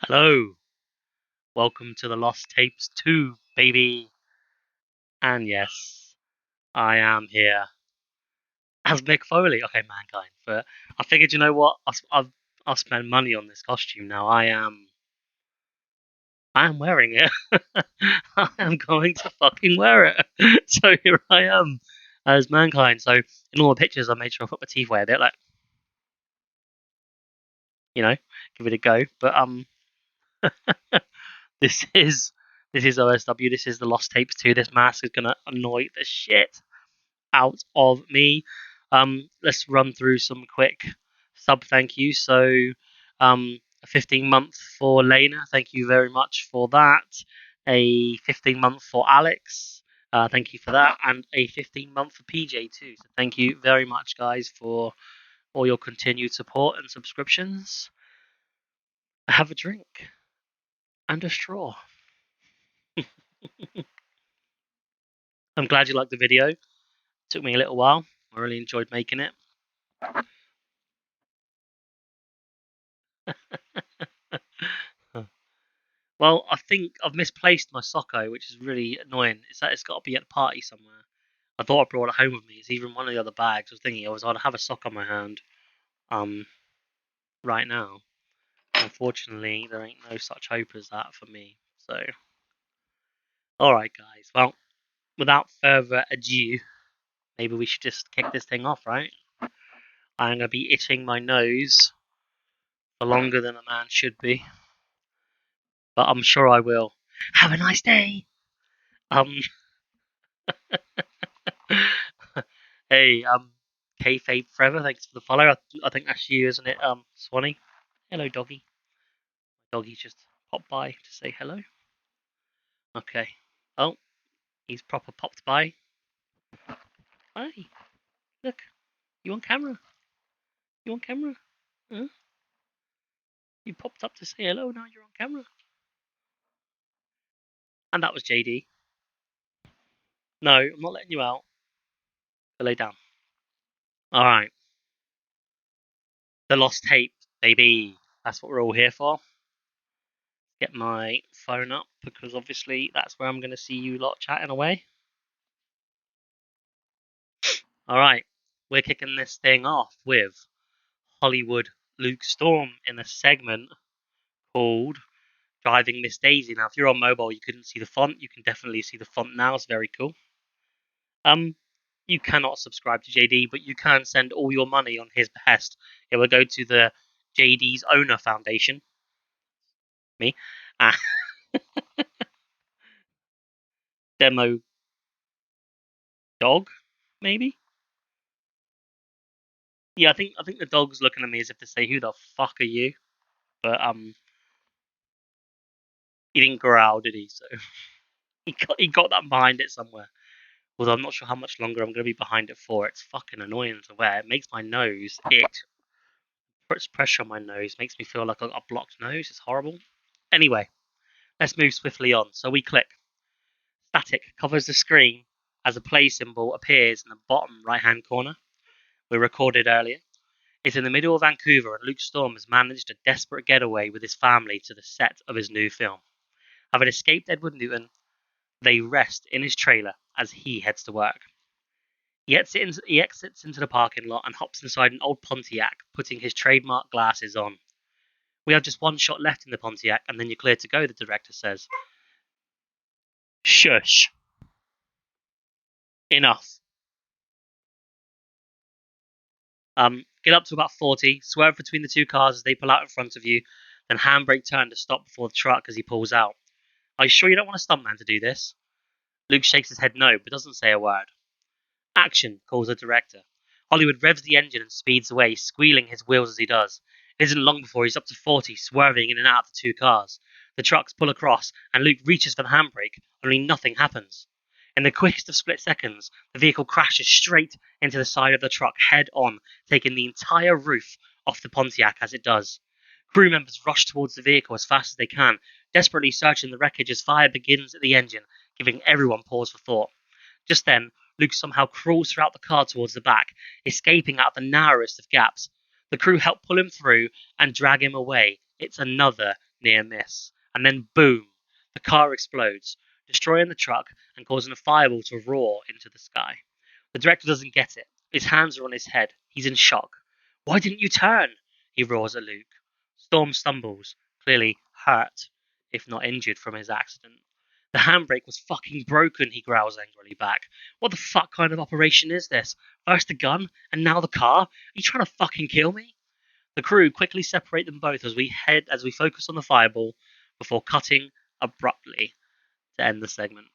Hello, welcome to the Lost Tapes 2, baby. And yes, I am here as Mick Foley. Okay, mankind. But I figured, you know what? I'll spend money on this costume now. I am wearing it. I am going to fucking wear it. So here I am as mankind. So in all the pictures, I made sure I put my teeth away a bit, like give it a go. But this is this is OSW. This is the Lost Tapes 2. This mask is gonna annoy the shit out of me. Let's run through some quick sub thank yous. So, a 15-month for Lena. Thank you very much for that. A 15-month for Alex. Thank you for that. And a 15-month for PJ too. So thank you very much, guys, for all your continued support and subscriptions. Have a drink and a straw. I'm glad you liked the video. It took me a little while. I really enjoyed making it. Well, I think I've misplaced my Socko, which is really annoying. It's got to be at the party somewhere. I thought I brought it home with me. It's either in one of the other bags. I was thinking I'd have a sock on my hand, um, right now. Unfortunately, there ain't no such hope as that for me. So, all right, guys. Well, without further ado, maybe we should just kick this thing off, right? I'm gonna be itching my nose for longer than a man should be, but I'm sure I will. Have a nice day. Um. Hey, kayfabe forever. Thanks for the follow. I think that's you, isn't it? Swanee. Hello, doggy. Doggy just popped by to say hello. Okay. Oh, he's proper popped by. Hey, look, you on camera? You on camera? Huh? You popped up to say hello. Now you're on camera. And that was JD. No, I'm not letting you out. Go lay down. All right. The lost tape, baby. That's what we're all here for. Get my phone up because obviously that's where I'm going to see you lot chatting away. All right, we're kicking this thing off with Hollywood Luke Storm in a segment called Driving Miss Daisy. Now, if you're on mobile, you couldn't see the font. You can definitely see the font now. It's very cool. You cannot subscribe to JD, but you can send all your money on his behest. It will go to the JD's owner foundation. Me. Demo dog, maybe. Yeah, I think the dog's looking at me as if to say, "Who the fuck are you?" But he didn't growl, did he? So he got that behind it somewhere. Although I'm not sure how much longer I'm going to be behind it for. It's fucking annoying to wear. It makes my nose itch. Puts pressure on my nose. Makes me feel like I've got a blocked nose. It's horrible. Anyway, let's move swiftly on. So we click. Static covers the screen as a play symbol appears in the bottom right-hand corner. We recorded earlier. It's in the middle of Vancouver, and Luke Storm has managed a desperate getaway with his family to the set of his new film. Having escaped Edward Newton, they rest in his trailer as he heads to work. He exits into the parking lot and hops inside an old Pontiac, putting his trademark glasses on. We have just one shot left in the Pontiac, and then you're clear to go, the director says. Shush. Enough. Get up to about 40, swerve between the two cars as they pull out in front of you, then handbrake turn to stop before the truck as he pulls out. Are you sure you don't want a stuntman to do this? Luke shakes his head no, but doesn't say a word. Action, calls the director. Hollywood revs the engine and speeds away, squealing his wheels as he does. It isn't long before he's up to 40, swerving in and out of the two cars. The trucks pull across, and Luke reaches for the handbrake, only nothing happens. In the quickest of split seconds, the vehicle crashes straight into the side of the truck head on, taking the entire roof off the Pontiac as it does. Crew members rush towards the vehicle as fast as they can, desperately searching the wreckage as fire begins at the engine, giving everyone pause for thought. Just then, Luke somehow crawls throughout the car towards the back, escaping out the narrowest of gaps. The crew help pull him through and drag him away. It's another near miss. And then boom, the car explodes, destroying the truck and causing a fireball to roar into the sky. The director doesn't get it. His hands are on his head. He's in shock. Why didn't you turn? He roars at Luke. Storm stumbles, clearly hurt, if not injured from his accident. The handbrake was fucking broken, he growls angrily back. What the fuck kind of operation is this? First the gun, and now the car? Are you trying to fucking kill me? The crew quickly separate them both as we focus on the fireball before cutting abruptly to end the segment.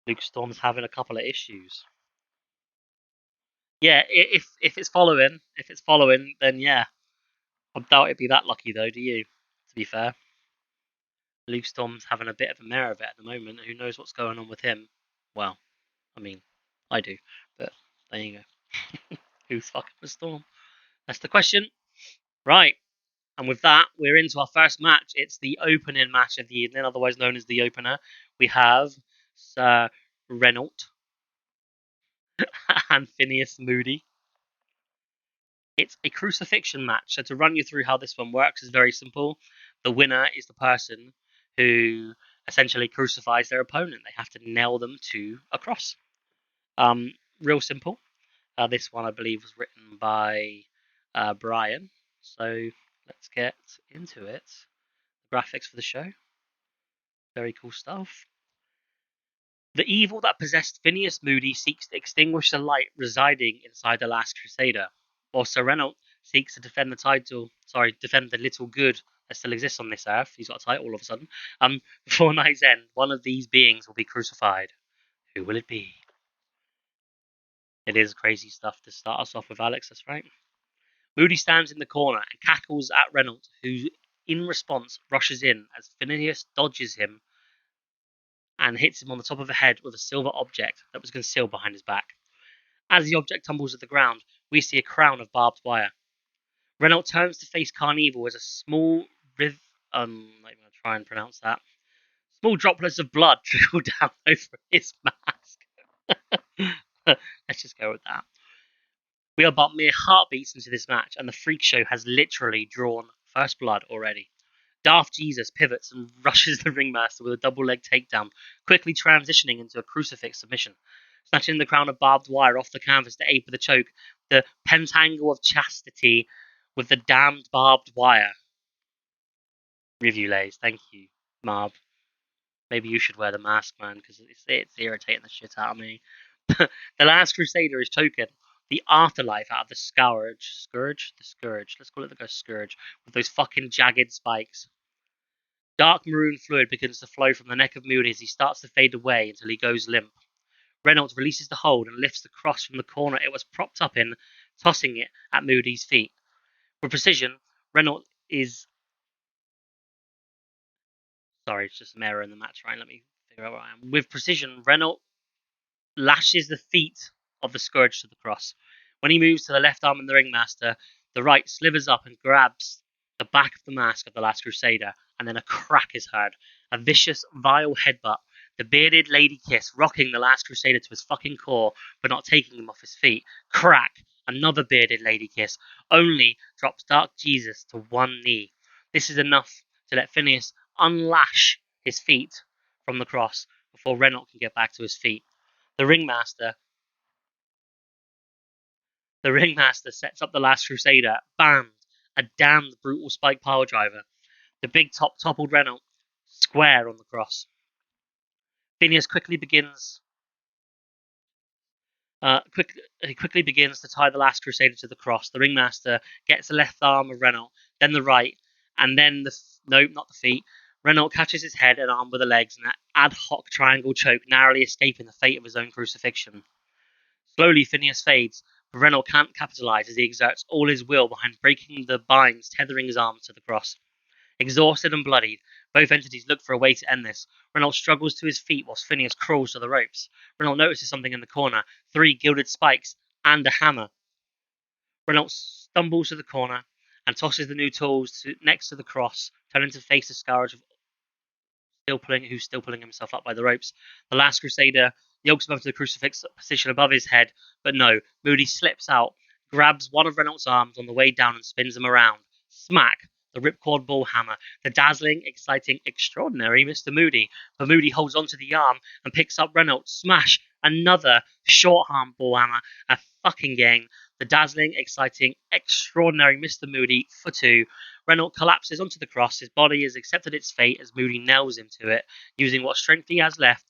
Luke Storm's having a couple of issues. Yeah, if it's following, then yeah. I doubt it'd be that lucky though, do you? To be fair. Luke Storm's having a bit of a mare of it at the moment. Who knows what's going on with him? Well, I mean, I do. But there you go. Who's fucking with Storm? That's the question. Right. And with that, we're into our first match. It's the opening match of the evening, otherwise known as the opener. We have Sir Renault and Phineas Moody. It's a crucifixion match. So to run you through how this one works is very simple. The winner is the person who essentially crucifies their opponent. They have to nail them to a cross. Real simple. This one, I believe, was written by Brian. So let's get into it. The graphics for the show. Very cool stuff. The evil that possessed Phineas Moody seeks to extinguish the light residing inside the Last Crusader, while Sir Renault seeks to defend the little good that still exists on this earth. He's got a title all of a sudden. Before night's end, one of these beings will be crucified. Who will it be? It is crazy stuff to start us off with, Alex, that's right. Moody stands in the corner and cackles at Renault, who, in response, rushes in as Phineas dodges him and hits him on the top of the head with a silver object that was concealed behind his back. As the object tumbles to the ground, we see a crown of barbed wire. Renault turns to face Carnival as a small I'm not even going to try and pronounce that. Small droplets of blood trickle down over his mask. Let's just go with that. We are but mere heartbeats into this match, and the freak show has literally drawn first blood already. Daft Jesus pivots and rushes the ringmaster with a double leg takedown, quickly transitioning into a crucifix submission. Snatching the crown of barbed wire off the canvas to aid with the choke, the pentacle of chastity with the damned barbed wire. Review lays, thank you, Marb. Maybe you should wear the mask, man, because it's irritating the shit out of me. The Last Crusader is choking the afterlife out of the scourge. The scourge. Let's call it the scourge. With those fucking jagged spikes. Dark maroon fluid begins to flow from the neck of Moody as he starts to fade away until he goes limp. Reynolds releases the hold and lifts the cross from the corner it was propped up in, tossing it at Moody's feet. With precision, Reynolds is... Sorry, it's just an error in the match, right? Let me figure out where I am. With precision, Reynolds lashes the feet of the scourge to the cross. When he moves to the left arm of the ringmaster, the right slivers up and grabs the back of the mask of the Last Crusader, and then a crack is heard. A vicious, vile headbutt. The bearded lady kiss, rocking the Last Crusader to his fucking core, but not taking him off his feet. Crack! Another bearded lady kiss. Only drops Dark Jesus to one knee. This is enough to let Phineas unlash his feet from the cross before Renault can get back to his feet. The ringmaster sets up the Last Crusader, bammed, a damned brutal spike pile driver. The big top toppled Renault square on the cross. Phineas quickly begins to tie the Last Crusader to the cross. The ringmaster gets the left arm of Renault, then the right, and then not the feet. Renault catches his head and arm with the legs in an ad hoc triangle choke, narrowly escaping the fate of his own crucifixion. Slowly, Phineas fades, but Renault can't capitalise as he exerts all his will behind breaking the binds tethering his arms to the cross. Exhausted and bloodied, both entities look for a way to end this. Renault struggles to his feet whilst Phineas crawls to the ropes. Renault notices something in the corner, 3 gilded spikes and a hammer. Renault stumbles to the corner and tosses the new tools next to the cross, turning to face the scourge who's still pulling himself up by the ropes. The Last Crusader yokes him up to the crucifix position above his head, but no, Moody slips out, grabs one of Renault's arms on the way down and spins him around. Smack! The ripcord ball hammer. The dazzling, exciting, extraordinary Mr. Moody. But Moody holds onto the arm and picks up Renault. Smash! Another short arm ball hammer. A fucking gang. The dazzling, exciting, extraordinary Mr. Moody for two. Renault collapses onto the cross. His body has accepted its fate as Moody nails him to it, using what strength he has left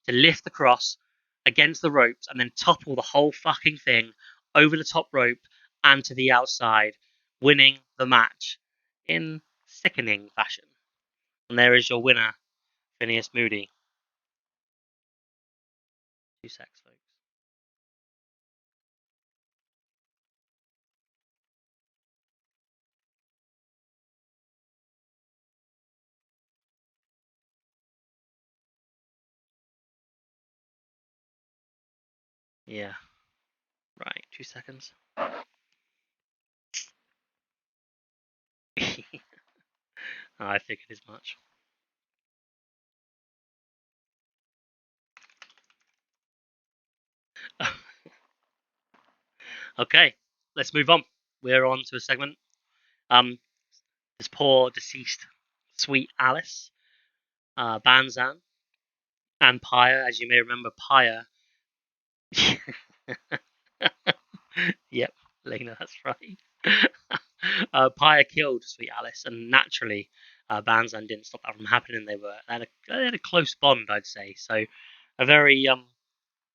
to lift the cross against the ropes and then topple the whole fucking thing over the top rope and to the outside, winning the match in sickening fashion. And there is your winner, Phineas Moody. 2 secs, folks. Yeah. Right, 2 seconds. I figured as much. Okay, let's move on. We're on to a segment. This poor deceased sweet Alice, Banzan, and Pyre. As you may remember, Pyre. Yep, Lena, that's right. Pyre killed Sweet Alice, and naturally, Banzan didn't stop that from happening. They had a close bond, I'd say. So, a very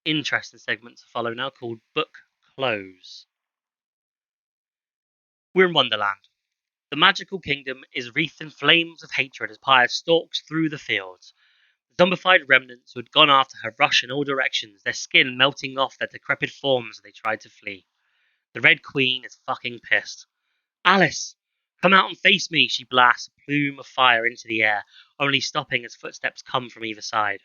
interesting segment to follow now called Book Close. We're in Wonderland. The magical kingdom is wreathed in flames of hatred as Pyre stalks through the fields. The zombified remnants who had gone after her rush in all directions, their skin melting off their decrepit forms as they tried to flee. The Red Queen is fucking pissed. Alice, come out and face me, she blasts a plume of fire into the air, only stopping as footsteps come from either side.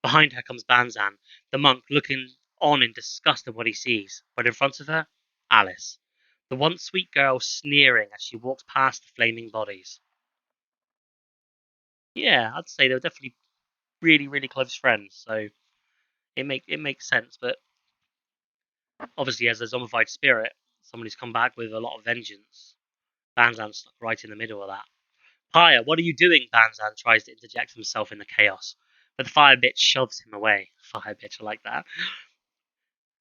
Behind her comes Banzan, the monk looking on in disgust at what he sees, but in front of her, Alice, the once sweet girl sneering as she walks past the flaming bodies. Yeah, I'd say they were definitely really, really close friends, so it makes sense, but obviously as a zombified spirit, someone who's come back with a lot of vengeance, Banzan's stuck right in the middle of that. Pyre, what are you doing? Banzan tries to interject himself in the chaos, but the fire bitch shoves him away. Fire bitch, I like that.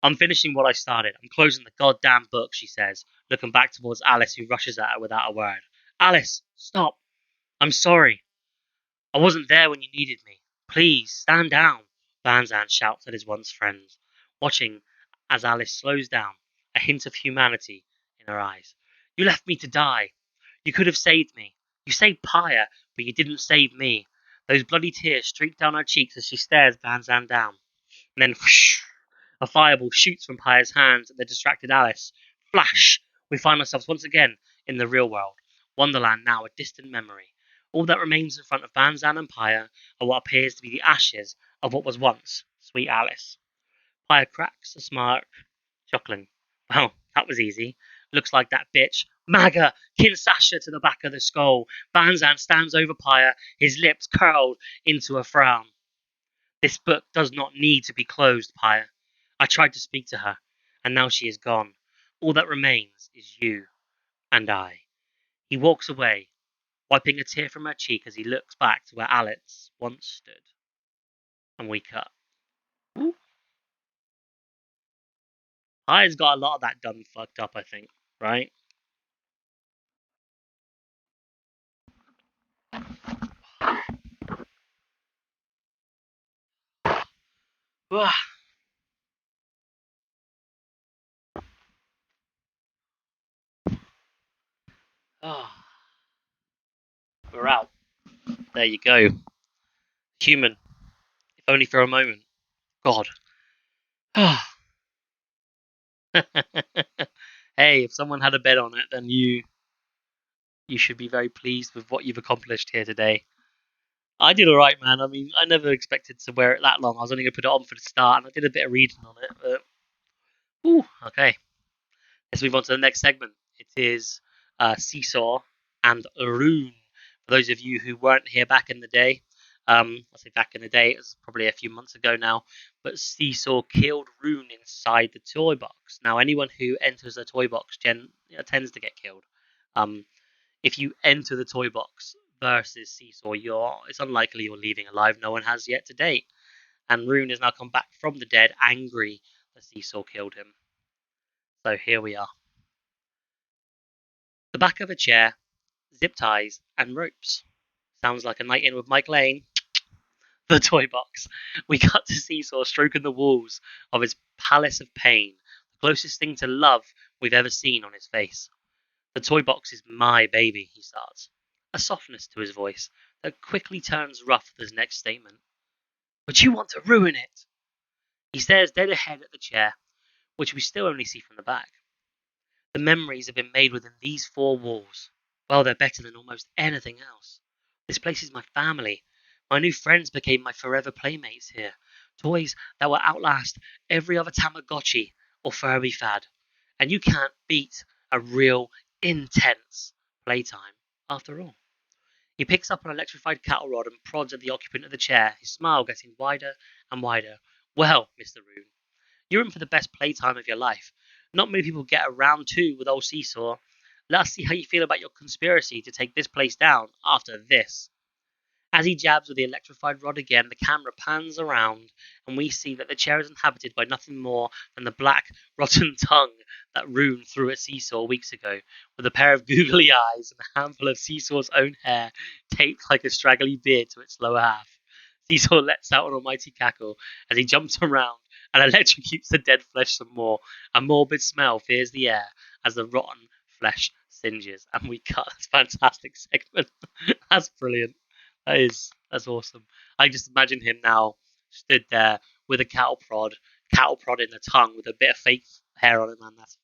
I'm finishing what I started. I'm closing the goddamn book, she says, looking back towards Alice, who rushes at her without a word. Alice, stop. I'm sorry. I wasn't there when you needed me. Please, stand down, Banzan shouts at his once friends, watching as Alice slows down, a hint of humanity in her eyes. You left me to die. You could have saved me. You saved Pyre, but you didn't save me. Those bloody tears streak down her cheeks as she stares Banzan down. And then whoosh, a fireball shoots from Pyre's hands at the distracted Alice. Flash! We find ourselves once again in the real world. Wonderland now a distant memory. All that remains in front of Banzan and Pyre are what appears to be the ashes of what was once sweet Alice. Pyre cracks a smirk, chuckling. Well, that was easy. Looks like that bitch. Maga! Kinsasha to the back of the skull. Banzan stands over Pyre, his lips curled into a frown. This book does not need to be closed, Pyre. I tried to speak to her, and now she is gone. All that remains is you and I. He walks away, wiping a tear from her cheek as he looks back to where Alice once stood. And we cut. Ooh. Pyre's got a lot of that done fucked up, I think, right? Oh, we're out. There you go. Human, if only for a moment. God. Hey, if someone had a bet on it, then you should be very pleased with what you've accomplished here today. I did all right, man. I mean, I never expected to wear it that long. I was only going to put it on for the start, and I did a bit of reading on it. But, ooh, okay. Let's move on to the next segment. It is Seesaw and Rune. For those of you who weren't here back in the day, I say back in the day, it was probably a few months ago now, but Seesaw killed Rune inside the toy box. Now, anyone who enters a toy box tends to get killed. If you enter the toy box versus Seesaw, it's unlikely you're leaving alive. No one has yet to date. And Rune has now come back from the dead, angry that Seesaw killed him. So here we are. The back of a chair, zip ties, and ropes. Sounds like a night in with Mike Lane. The toy box. We cut to Seesaw stroking the walls of his palace of pain, the closest thing to love we've ever seen on his face. The toy box is my baby, he starts, a softness to his voice that quickly turns rough with his next statement. But you want to ruin it! He stares dead ahead at the chair, which we still only see from the back. The memories have been made within these four walls. Well, they're better than almost anything else. This place is my family. My new friends became my forever playmates here. Toys that will outlast every other Tamagotchi or Furby fad. And you can't beat a real, intense playtime, after all. He picks up an electrified cattle rod and prods at the occupant of the chair, his smile getting wider and wider. Well, Mr. Rune, you're in for the best playtime of your life. Not many people get around to with old Seesaw. Let us see how you feel about your conspiracy to take this place down after this. As he jabs with the electrified rod again, the camera pans around, and we see that the chair is inhabited by nothing more than the black, rotten tongue that Rune threw at Seesaw weeks ago, with a pair of googly eyes and a handful of Seesaw's own hair taped like a straggly beard to its lower half. Seesaw lets out an almighty cackle as he jumps around and electrocutes the dead flesh some more. A morbid smell fills the air as the rotten flesh singes, and we cut. That's a fantastic segment. That's brilliant. That's awesome. I just imagine him now stood there with a cattle prod in the tongue with a bit of fake hair on it, man. That's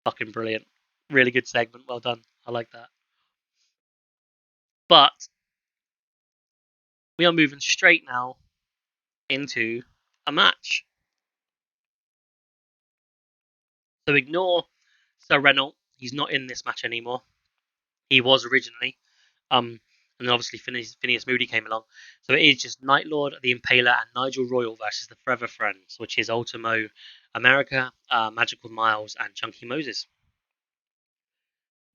fucking brilliant. Really good segment. Well done. I like that. But we are moving straight now into a match. So ignore Sir Renault. He's not in this match anymore. He was originally. And then obviously Phineas Moody came along. So it is just Night Lord, the Impaler, and Nigel Royal versus the Forever Friends, which is Ultimo America, Magical Miles, and Chunky Moses.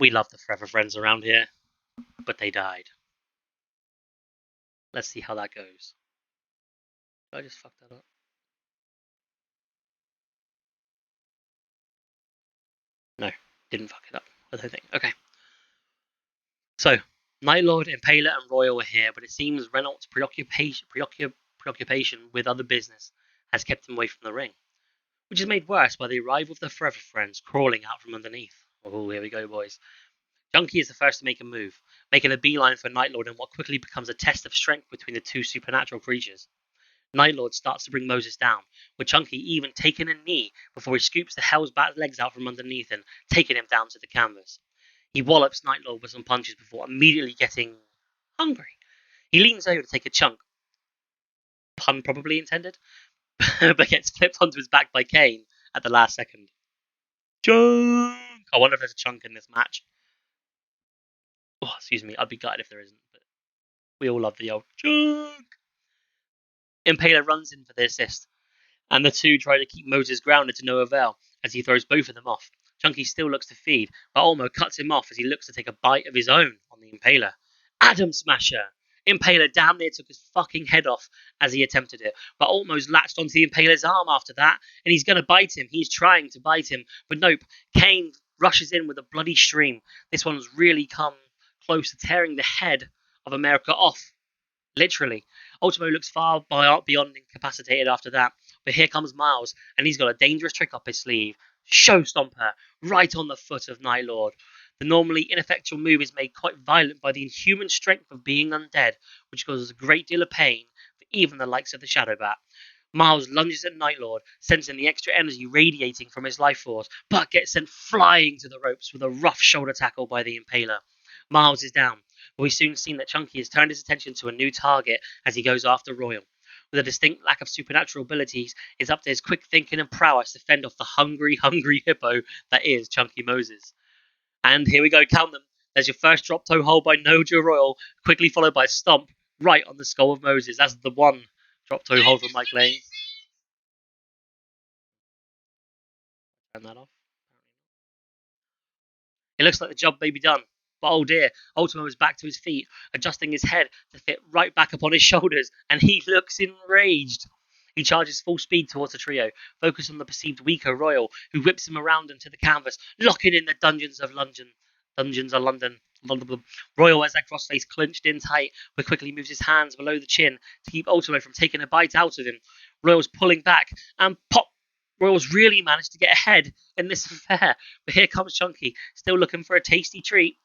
We love the Forever Friends around here, but they died. Let's see how that goes. Did I just fuck that up? No, didn't fuck it up. I don't think. Okay. So, Night Lord, Impaler, and Royal are here, but it seems Renault's preoccupation with other business has kept him away from the ring, which is made worse by the arrival of the Forever Friends crawling out from underneath. Oh, here we go, boys. Junkie is the first to make a move, making a beeline for Night Lord in what quickly becomes a test of strength between the two supernatural creatures. Night Lord starts to bring Moses down, with Chunky even taking a knee before he scoops the Hell's Bat legs out from underneath and taking him down to the canvas. He wallops Night Lord with some punches before immediately getting hungry. He leans over to take a chunk, pun probably intended, but gets flipped onto his back by Kane at the last second. Chunk! I wonder if there's a chunk in this match. Oh, excuse me, I'd be gutted if there isn't, but we all love the old chunk. Impaler runs in for the assist, and the two try to keep Moses grounded to no avail as he throws both of them off. Chunky still looks to feed, but Olmo cuts him off as he looks to take a bite of his own on the Impaler. Adam Smasher! Impaler damn near took his fucking head off as he attempted it, but Olmo's latched onto the Impaler's arm after that, and he's going to bite him. He's trying to bite him, but nope. Kane rushes in with a bloody stream. This one's really come close to tearing the head of America off. Literally. Ultimo looks far beyond incapacitated after that, but here comes Miles, and he's got a dangerous trick up his sleeve. Show Stomper, right on the foot of Night Lord. The normally ineffectual move is made quite violent by the inhuman strength of being undead, which causes a great deal of pain for even the likes of the Shadow Bat. Miles lunges at Night Lord, sensing the extra energy radiating from his life force, but gets sent flying to the ropes with a rough shoulder tackle by the Impaler. Miles is down, but we've soon seen that Chunky has turned his attention to a new target as he goes after Royal. With a distinct lack of supernatural abilities, it's up to his quick thinking and prowess to fend off the hungry hippo that is Chunky Moses. And here we go, count them. There's your first drop toe hold by Nojo Royal, quickly followed by a stomp, right on the skull of Moses. That's the one drop toe hold from Mike Lane. Turn that off. It looks like the job may be done. But oh dear, Ultimo is back to his feet, adjusting his head to fit right back upon his shoulders, and he looks enraged. He charges full speed towards the trio, focused on the perceived weaker Royal, who whips him around into the canvas, locking in the dungeons of London. Royal has that crossface clenched in tight, but quickly moves his hands below the chin to keep Ultimo from taking a bite out of him. Royal's pulling back, and pop! Royals really managed to get ahead in this affair, but here comes Chunky, still looking for a tasty treat.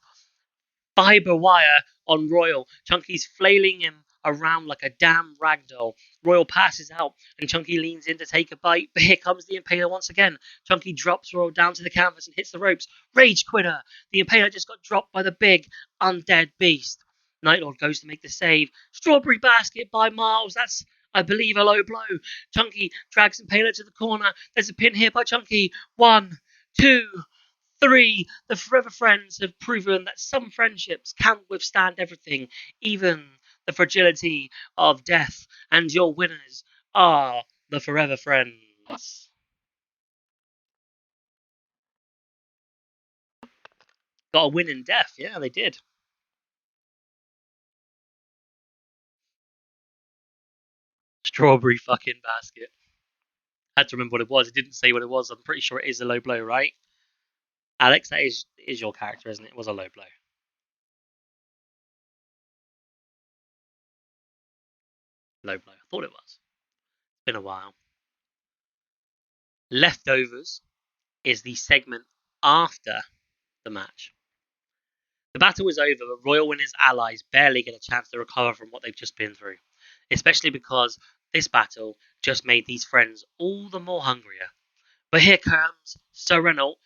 Fiber wire on Royal. Chunky's flailing him around like a damn ragdoll. Royal passes out, and Chunky leans in to take a bite, but here comes the Impaler once again. Chunky drops Royal down to the canvas and hits the ropes. Rage quitter! The Impaler just got dropped by the big, undead beast. Nightlord goes to make the save. Strawberry basket by Miles. That's, I believe, a low blow. Chunky drags Impaler to the corner. There's a pin here by Chunky. 1, 2, 3. The Forever Friends have proven that some friendships can withstand everything, even the fragility of death. And your winners are the Forever Friends. Got a win in death. Yeah, they did. Strawberry fucking basket. I had to remember what it was. It didn't say what it was. I'm pretty sure it is a low blow, right? Alex, that is your character, isn't it? It was a low blow. Low blow. I thought it was. It's been a while. Leftovers is the segment after the match. The battle is over, but Royal and his allies barely get a chance to recover from what they've just been through, especially because this battle just made these friends all the more hungrier. But here comes Sir Renault,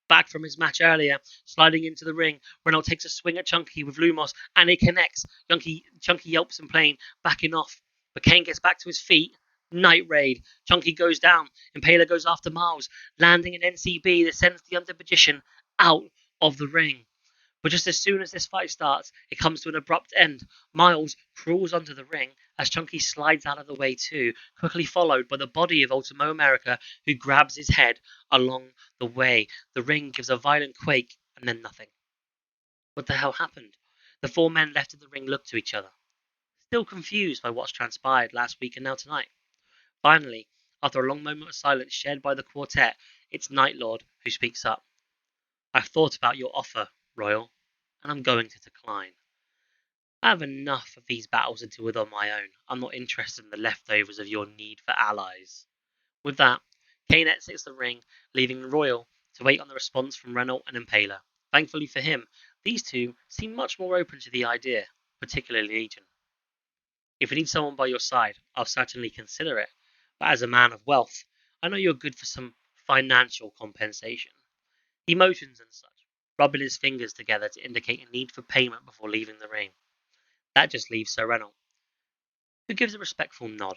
back from his match earlier, sliding into the ring. Renault takes a swing at Chunky with Lumos, and it connects. Chunky yelps in pain, backing off. But Kane gets back to his feet. Night Raid. Chunky goes down. Impaler goes after Miles, landing an NCB that sends the Under Magician out of the ring. But just as soon as this fight starts, it comes to an abrupt end. Miles crawls onto the ring as Chunky slides out of the way too, quickly followed by the body of Ultimo America, who grabs his head along the way. The ring gives a violent quake, and then nothing. What the hell happened? The four men left in the ring look to each other, still confused by what's transpired last week and now tonight. Finally, after a long moment of silence shared by the quartet, it's Nightlord who speaks up. I've thought about your offer, Royal, and I'm going to decline. I have enough of these battles to deal with on my own. I'm not interested in the leftovers of your need for allies. With that, Kane exits the ring, leaving Royal to wait on the response from Renault and Impaler. Thankfully for him, these two seem much more open to the idea, particularly Legion. If you need someone by your side, I'll certainly consider it, but as a man of wealth, I know you're good for some financial compensation. He motions and such, rubbing his fingers together to indicate a need for payment before leaving the ring. That just leaves Sir Renault, who gives a respectful nod.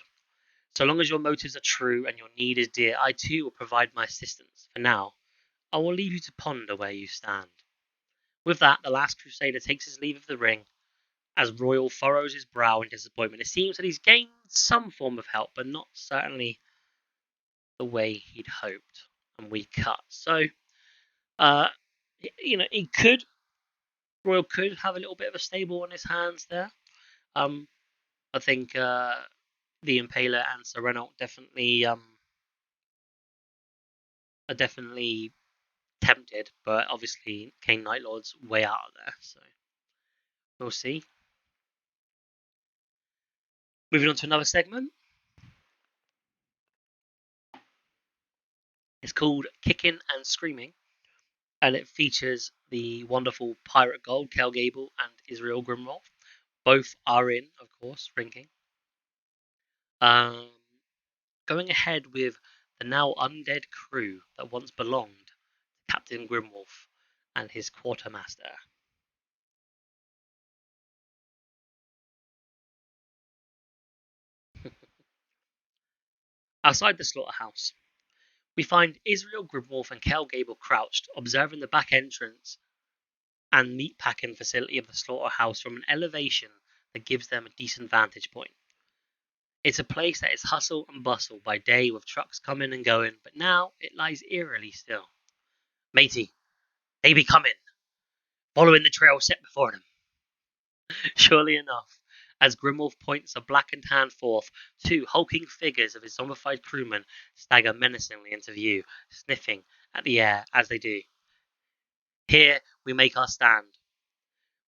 So long as your motives are true and your need is dear, I too will provide my assistance. For now, I will leave you to ponder where you stand. With that, the last Crusader takes his leave of the ring. As Royal furrows his brow in disappointment, it seems that he's gained some form of help, but not certainly the way he'd hoped. And we cut. So, he could, Royal could have a little bit of a stable on his hands there. I think the Impaler and Sir Renault definitely are definitely tempted, but obviously Kane Nightlord's way out of there, so we'll see. Moving on to another segment. It's called Kicking and Screaming, and it features the wonderful Pirate Gold, Kel Gable, and Israel Grimwolf. Both are in, of course, ringing. Going ahead with the now undead crew that once belonged to Captain Grimwolf and his quartermaster. Outside the slaughterhouse, we find Israel Grimwolf and Kel Gable crouched, observing the back entrance and meatpacking facility of the slaughterhouse from an elevation that gives them a decent vantage point. It's a place that is hustle and bustle by day with trucks coming and going, but now it lies eerily still. Matey, they be coming, following the trail set before them. Surely enough, as Grimwolf points a blackened hand forth, two hulking figures of his zombified crewmen stagger menacingly into view, sniffing at the air as they do. Here we make our stand.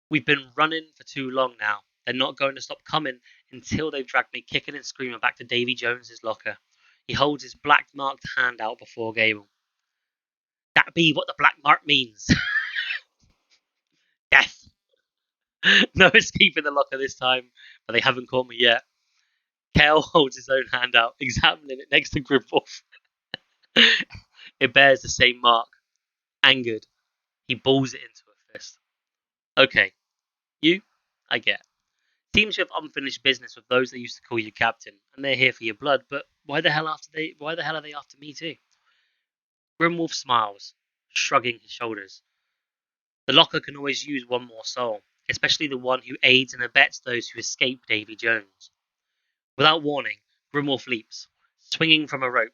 We've been running for too long now. They're not going to stop coming until they've dragged me kicking and screaming back to Davy Jones's locker. He holds his black marked hand out before Gable. That be what the black mark means. Death. No escape in the locker this time, but they haven't caught me yet. Kale holds his own hand out, examining it next to Grimwolf. It bears the same mark. Angered, he balls it into a fist. Okay, you, I get. Seems you have unfinished business with those that used to call you captain, and they're here for your blood. But why the hell are they after me too? Grimwolf smiles, shrugging his shoulders. The locker can always use one more soul, especially the one who aids and abets those who escape Davy Jones. Without warning, Grimwolf leaps, swinging from a rope.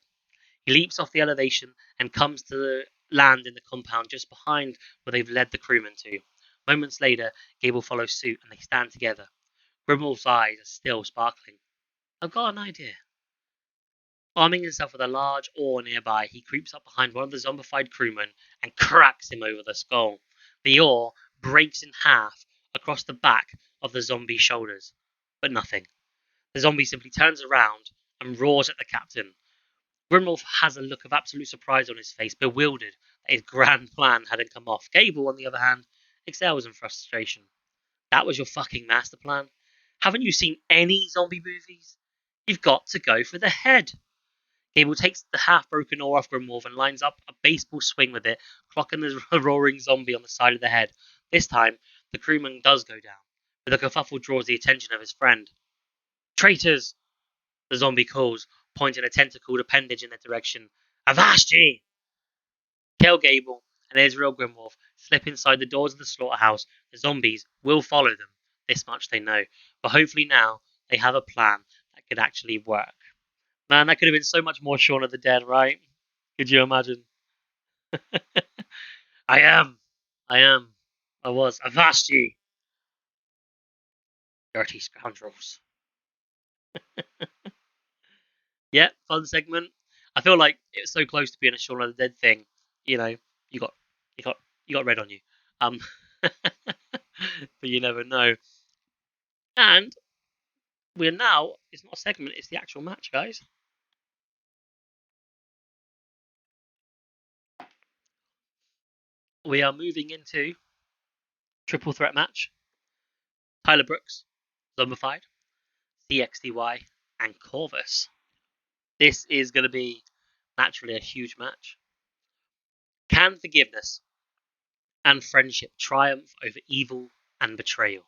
He leaps off the elevation and comes to land in the compound just behind where they've led the crewmen to. Moments later, Gable follows suit and they stand together. Grimwolf's eyes are still sparkling. I've got an idea. Arming himself with a large oar nearby, he creeps up behind one of the zombified crewmen and cracks him over the skull. The oar breaks in half across the back of the zombie's shoulders. But nothing. The zombie simply turns around and roars at the captain. Grimwolf has a look of absolute surprise on his face, bewildered that his grand plan hadn't come off. Gable, on the other hand, excels in frustration. That was your fucking master plan? Haven't you seen any zombie movies? You've got to go for the head. Gable takes the half-broken oar off Grimwolf and lines up a baseball swing with it, clocking the roaring zombie on the side of the head. This time, the crewman does go down, but the kerfuffle draws the attention of his friend. Traitors! The zombie calls, pointing a tentacled appendage in their direction. Avast ye! Kill Gable and Israel Grimwolf slip inside the doors of the slaughterhouse. The zombies will follow them. This much they know. But hopefully now they have a plan that could actually work. Man, that could have been so much more Shaun of the Dead, right? Could you imagine? I was. Avast ye! Dirty scoundrels. Yeah, fun segment. I feel like it was so close to being a Shaun of the Dead thing. You know, you got red on you. But you never know. And we're now. It's not a segment. It's the actual match, guys. We are moving into triple threat match. Tyler Brooks, Zombified, CXDY, and Corvus. This is going to be naturally a huge match. Can forgiveness and friendship triumph over evil and betrayal?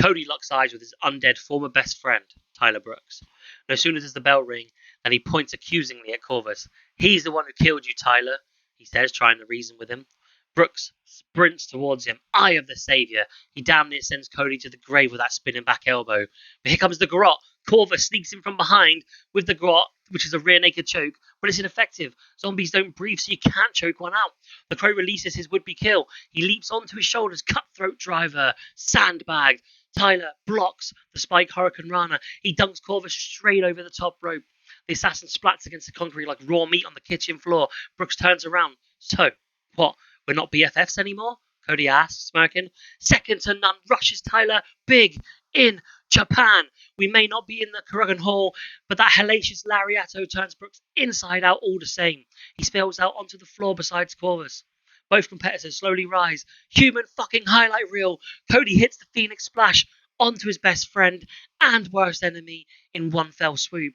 Cody locks eyes with his undead former best friend, Tyler Brooks. No sooner does the bell ring than he points accusingly at Corvus. He's the one who killed you, Tyler, he says, trying to reason with him. Brooks sprints towards him, eye of the savior. He damn near sends Cody to the grave with that spinning back elbow. But here comes the garrote. Corvus sneaks in from behind with the garrote, which is a rear naked choke, but it's ineffective. Zombies don't breathe, so you can't choke one out. The crow releases his would-be kill. He leaps onto his shoulders, cutthroat driver, sandbag. Tyler blocks the spike Hurricane Rana. He dunks Corvus straight over the top rope. The assassin splats against the concrete like raw meat on the kitchen floor. Brooks turns around. So, what? We're not BFFs anymore? Cody asks, smirking. Second to none rushes Tyler big in Japan. We may not be in the Kurgan Hall, but that hellacious lariato turns Brooks inside out all the same. He spills out onto the floor beside Corvus. Both competitors slowly rise. Human fucking highlight reel. Cody hits the Phoenix Splash onto his best friend and worst enemy in one fell swoop.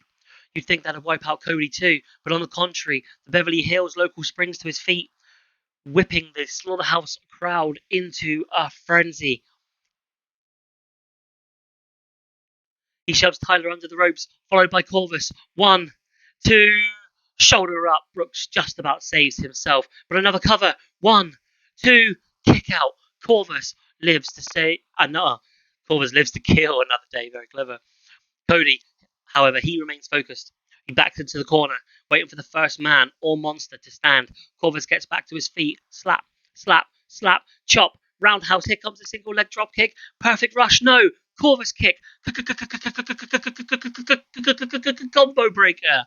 You'd think that'd wipe out Cody too, but on the contrary, the Beverly Hills local springs to his feet, whipping the slaughterhouse crowd into a frenzy. He shoves Tyler under the ropes, followed by Corvus. 1, 2, shoulder up. Brooks just about saves himself, but another cover. 1, 2, kick out. Corvus lives to say another. Corvus lives to kill another day. Very clever. Cody, however, he remains focused. He backs into the corner, waiting for the first man or monster to stand. Corvus gets back to his feet. Slap, slap, slap, chop. Roundhouse. Here comes a single leg drop kick. Perfect rush. No. Corvus kick. Combo breaker.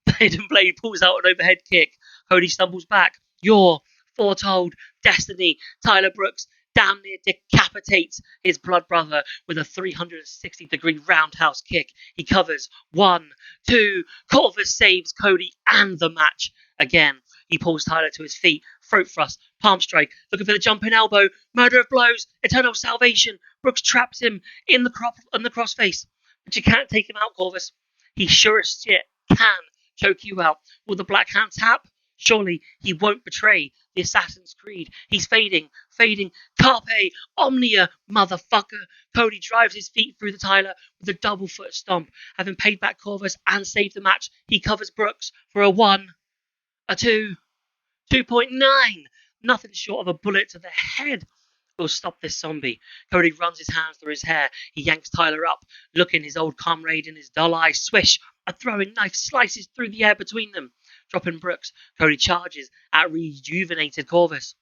The hidden blade pulls out an overhead kick. Cody stumbles back. Your foretold destiny. Tyler Brooks damn near decapitates his blood brother with a 360-degree roundhouse kick. He covers. 1, 2. Corvus saves Cody and the match again. He pulls Tyler to his feet. Throat thrust, palm strike, looking for the jumping elbow. Murder of blows, eternal salvation. Brooks traps him in the crossface. But you can't take him out, Corvus. He sure as shit can choke you out. Will the Black Hand tap? Surely he won't betray the Assassin's Creed. He's fading. Carpe Omnia, motherfucker. Cody drives his feet through the Tyler with a double foot stomp. Having paid back Corvus and saved the match, he covers Brooks for a 1, a 2, 2.9. Nothing short of a bullet to the head will stop this zombie. Cody runs his hands through his hair. He yanks Tyler up, looking his old comrade in his dull eyes. Swish! A throwing knife slices through the air between them. Dropping Brooks, Cody charges at rejuvenated Corvus.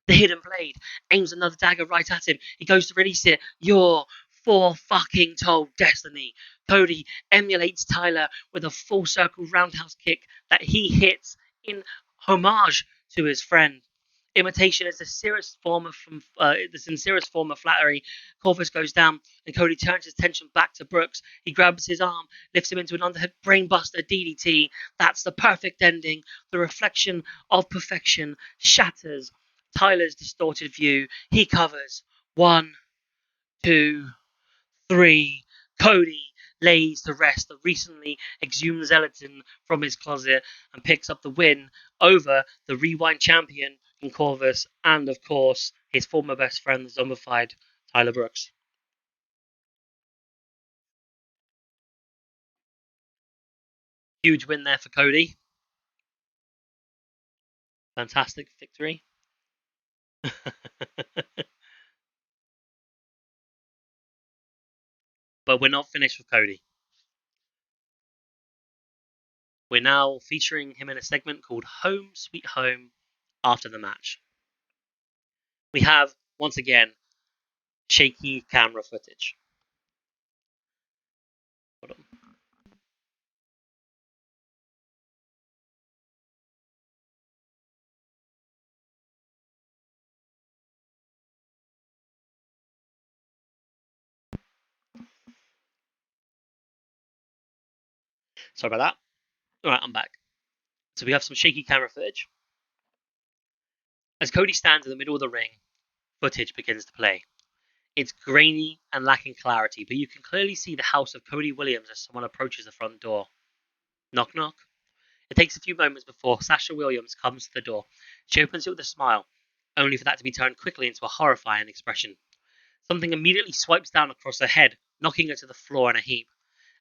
The hidden blade aims another dagger right at him. He goes to release it. Your fucking told destiny. Cody emulates Tyler with a full circle roundhouse kick that he hits in homage to his friend. Imitation is the sincerest form of flattery. Corvus goes down, and Cody turns his attention back to Brooks. He grabs his arm, lifts him into an underhead brainbuster DDT. That's the perfect ending. The reflection of perfection shatters Tyler's distorted view. He covers. 1, 2, 3. Cody lays to rest the recently exhumed skeleton from his closet and picks up the win over the Rewind champion in Corvus and, of course, his former best friend, the zombified Tyler Brooks. Huge win there for Cody. Fantastic victory. But we're not finished with Cody. We're now featuring him in a segment called Home Sweet Home after the match. We have, once again, shaky camera footage. Hold on. Sorry about that. Alright, I'm back. So we have some shaky camera footage. As Cody stands in the middle of the ring, footage begins to play. It's grainy and lacking clarity, but you can clearly see the house of Cody Williams as someone approaches the front door. Knock, knock. It takes a few moments before Sasha Williams comes to the door. She opens it with a smile, only for that to be turned quickly into a horrifying expression. Something immediately swipes down across her head, knocking her to the floor in a heap.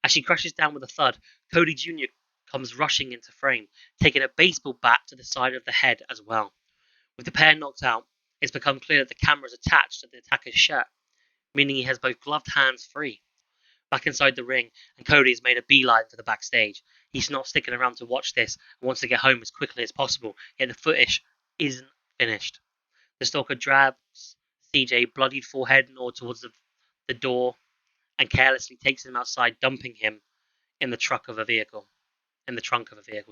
As she crashes down with a thud, Cody Jr. comes rushing into frame, taking a baseball bat to the side of the head as well. With the pair knocked out, it's become clear that the camera is attached to the attacker's shirt, meaning he has both gloved hands free. Back inside the ring, and Cody has made a beeline for the backstage. He's not sticking around to watch this and wants to get home as quickly as possible, yet the footage isn't finished. The stalker drags CJ bloodied forehead nod towards the door and carelessly takes him outside, dumping him in the trunk of a vehicle.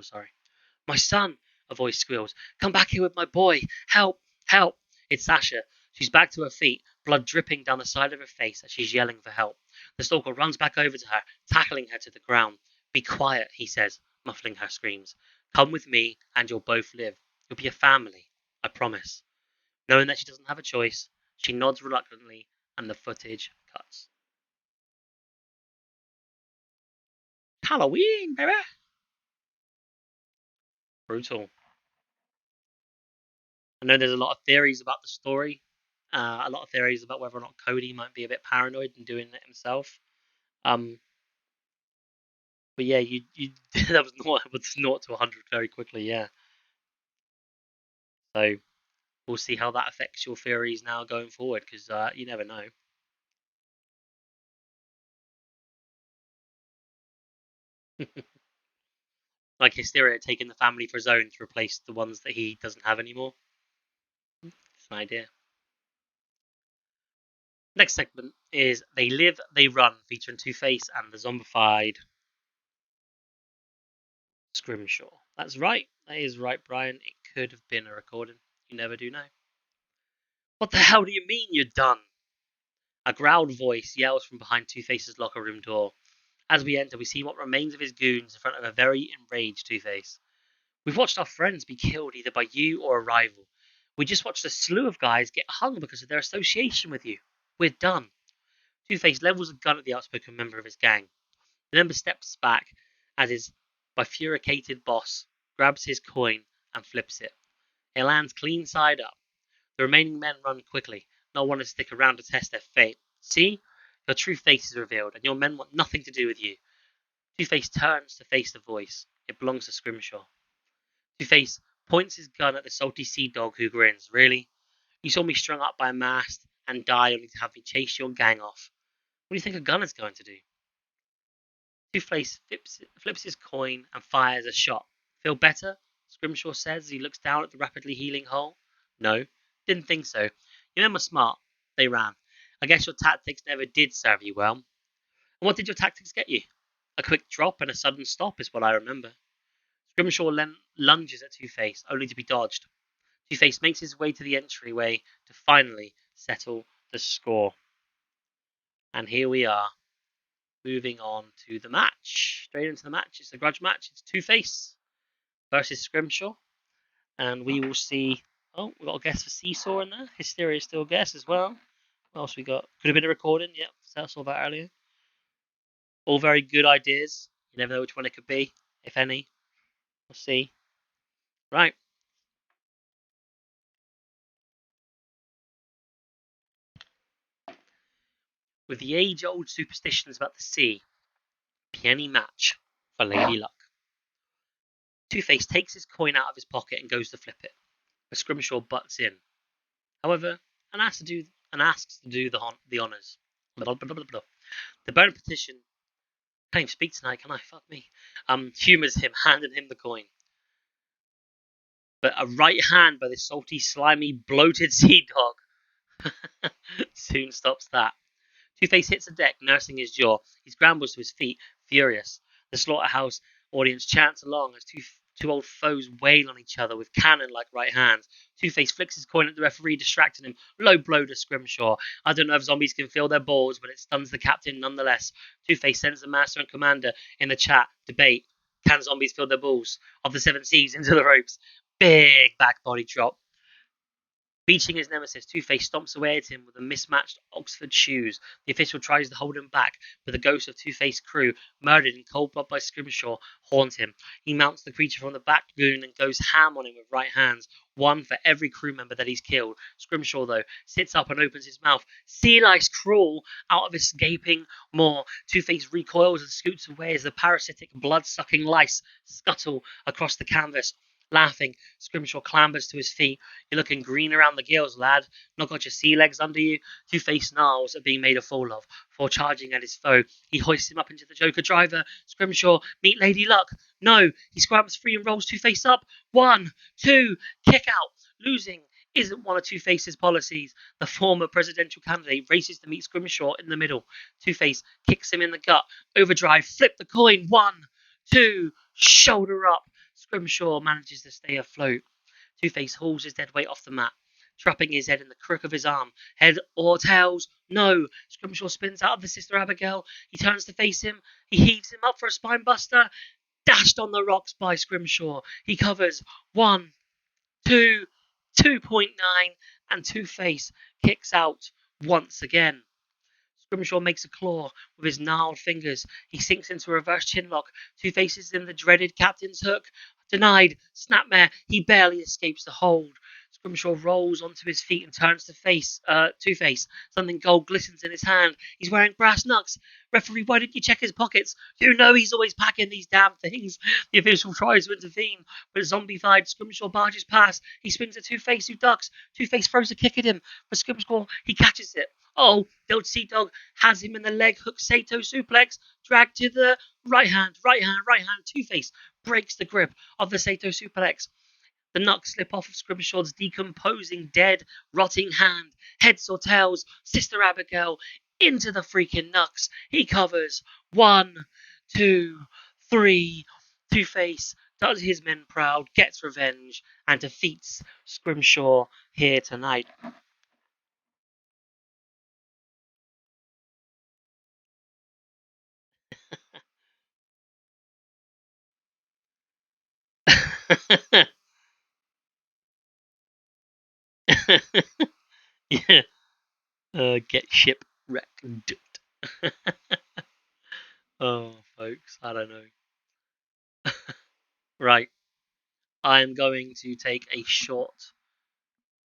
Sorry. My son, a voice squeals. Come back here with my boy. Help, help. It's Sasha. She's back to her feet, blood dripping down the side of her face as she's yelling for help. The stalker runs back over to her, tackling her to the ground. Be quiet, he says, muffling her screams. Come with me and you'll both live. You'll be a family, I promise. Knowing that she doesn't have a choice, she nods reluctantly and the footage cuts. Halloween, baby! Brutal. I know there's a lot of theories about the story, a lot of theories about whether or not Cody might be a bit paranoid and doing it himself. But yeah, you that was not to 100 very quickly, yeah. So we'll see how that affects your theories now going forward, because you never know. Like Hysteria taking the family for his own to replace the ones that he doesn't have anymore. It's an idea. Next segment is They Live, They Run, featuring Two-Face and the zombified Scrimshaw. That's right. That is right, Brian. It could have been a recording. You never do know. What the hell do you mean you're done? A growled voice yells from behind Two-Face's locker room door. As we enter, we see what remains of his goons in front of a very enraged Two-Face. We've watched our friends be killed either by you or a rival. We just watched a slew of guys get hung because of their association with you. We're done. Two-Face levels a gun at the outspoken member of his gang. The member steps back as his bifurcated boss grabs his coin and flips it. It lands clean side up. The remaining men run quickly, not wanting to stick around to test their fate. See? Your true face is revealed, and your men want nothing to do with you. Two-Face turns to face the voice. It belongs to Scrimshaw. Two-Face points his gun at the salty sea dog who grins. Really? You saw me strung up by a mast and die only to have me chase your gang off. What do you think a gun is going to do? Two-Face flips his coin and fires a shot. Feel better? Scrimshaw says as he looks down at the rapidly healing hole. No, didn't think so. Your men were smart. They ran. I guess your tactics never did serve you well. And what did your tactics get you? A quick drop and a sudden stop is what I remember. Scrimshaw lunges at Two-Face, only to be dodged. Two-Face makes his way to the entryway to finally settle the score. And here we are, moving on to the match. Straight into the match. It's a grudge match. It's Two-Face versus Scrimshaw. And we will see... Oh, we've got a guess for Seesaw in there. Hysteria still a guess as well. What else we got? Could have been a recording. Yep, I saw that earlier. All very good ideas. You never know which one it could be, if any. We'll see. Right. With the age-old superstitions about the sea, penny match for Lady Luck. Two-Face takes his coin out of his pocket and goes to flip it, but Scrimshaw butts in. However, and asks to do the honours. The burn petition can't even speak tonight, can I? Fuck me. Humours him, handing him the coin. But a right hand by the salty, slimy, bloated sea dog soon stops that. Two-Face hits the deck, nursing his jaw. He scrambles to his feet, furious. The slaughterhouse audience chants along as two old foes wail on each other with cannon-like right hands. Two-Face flicks his coin at the referee, distracting him. Low blow to Scrimshaw. I don't know if zombies can feel their balls, but it stuns the captain nonetheless. Two-Face sends the master and commander in the chat debate. Can zombies feel their balls? Of the seven seas into the ropes. Big back body drop. Beaching his nemesis, Two-Face stomps away at him with the mismatched Oxford shoes. The official tries to hold him back, but the ghosts of Two-Face's crew, murdered in cold blood by Scrimshaw, haunt him. He mounts the creature from the back goon and goes ham on him with right hands, one for every crew member that he's killed. Scrimshaw, though, sits up and opens his mouth. Sea lice crawl out of his gaping maw. Two-Face recoils and scoots away as the parasitic, blood-sucking lice scuttle across the canvas. Laughing, Scrimshaw clambers to his feet. You're looking green around the gills, lad. Not got your sea legs under you? Two-Face snarls at being made a fool of. Before charging at his foe, he hoists him up into the Joker driver. Scrimshaw, meet Lady Luck. No, he squirms free and rolls Two-Face up. 1, 2, kick out. Losing isn't one of Two-Face's policies. The former presidential candidate races to meet Scrimshaw in the middle. Two-Face kicks him in the gut. Overdrive, flip the coin. 1, 2, shoulder up. Scrimshaw manages to stay afloat. Two-Face hauls his dead weight off the mat, trapping his head in the crook of his arm. Head or tails? No. Scrimshaw spins out of the Sister Abigail. He turns to face him. He heaves him up for a spine buster. Dashed on the rocks by Scrimshaw. He covers. 1, 2, 2.9, and Two-Face kicks out once again. Scrimshaw makes a claw with his gnarled fingers. He sinks into a reverse chinlock. Two-Face is in the dreaded captain's hook. Denied. Snapmare. He barely escapes the hold. Scrimshaw rolls onto his feet and turns to face Two-Face. Something gold glistens in his hand. He's wearing brass knucks. Referee, why didn't you check his pockets? You know he's always packing these damn things. The official tries to intervene, but zombified Scrimshaw barges past. He swings at Two-Face, who ducks. Two-Face throws a kick at him. For Scrimshaw, he catches it. Oh, the old Sea Dog has him in the leg hook Sato suplex, dragged to the right hand, Two-Face breaks the grip of the Sato suplex. The knucks slip off of Scrimshaw's decomposing, dead, rotting hand. Heads or tails, Sister Abigail into the freaking knucks. He covers. 1, 2, 3. Two-Face does his men proud, gets revenge, and defeats Scrimshaw here tonight. Yeah. Get shipwrecked. Oh, folks, I don't know. Right. I am going to take a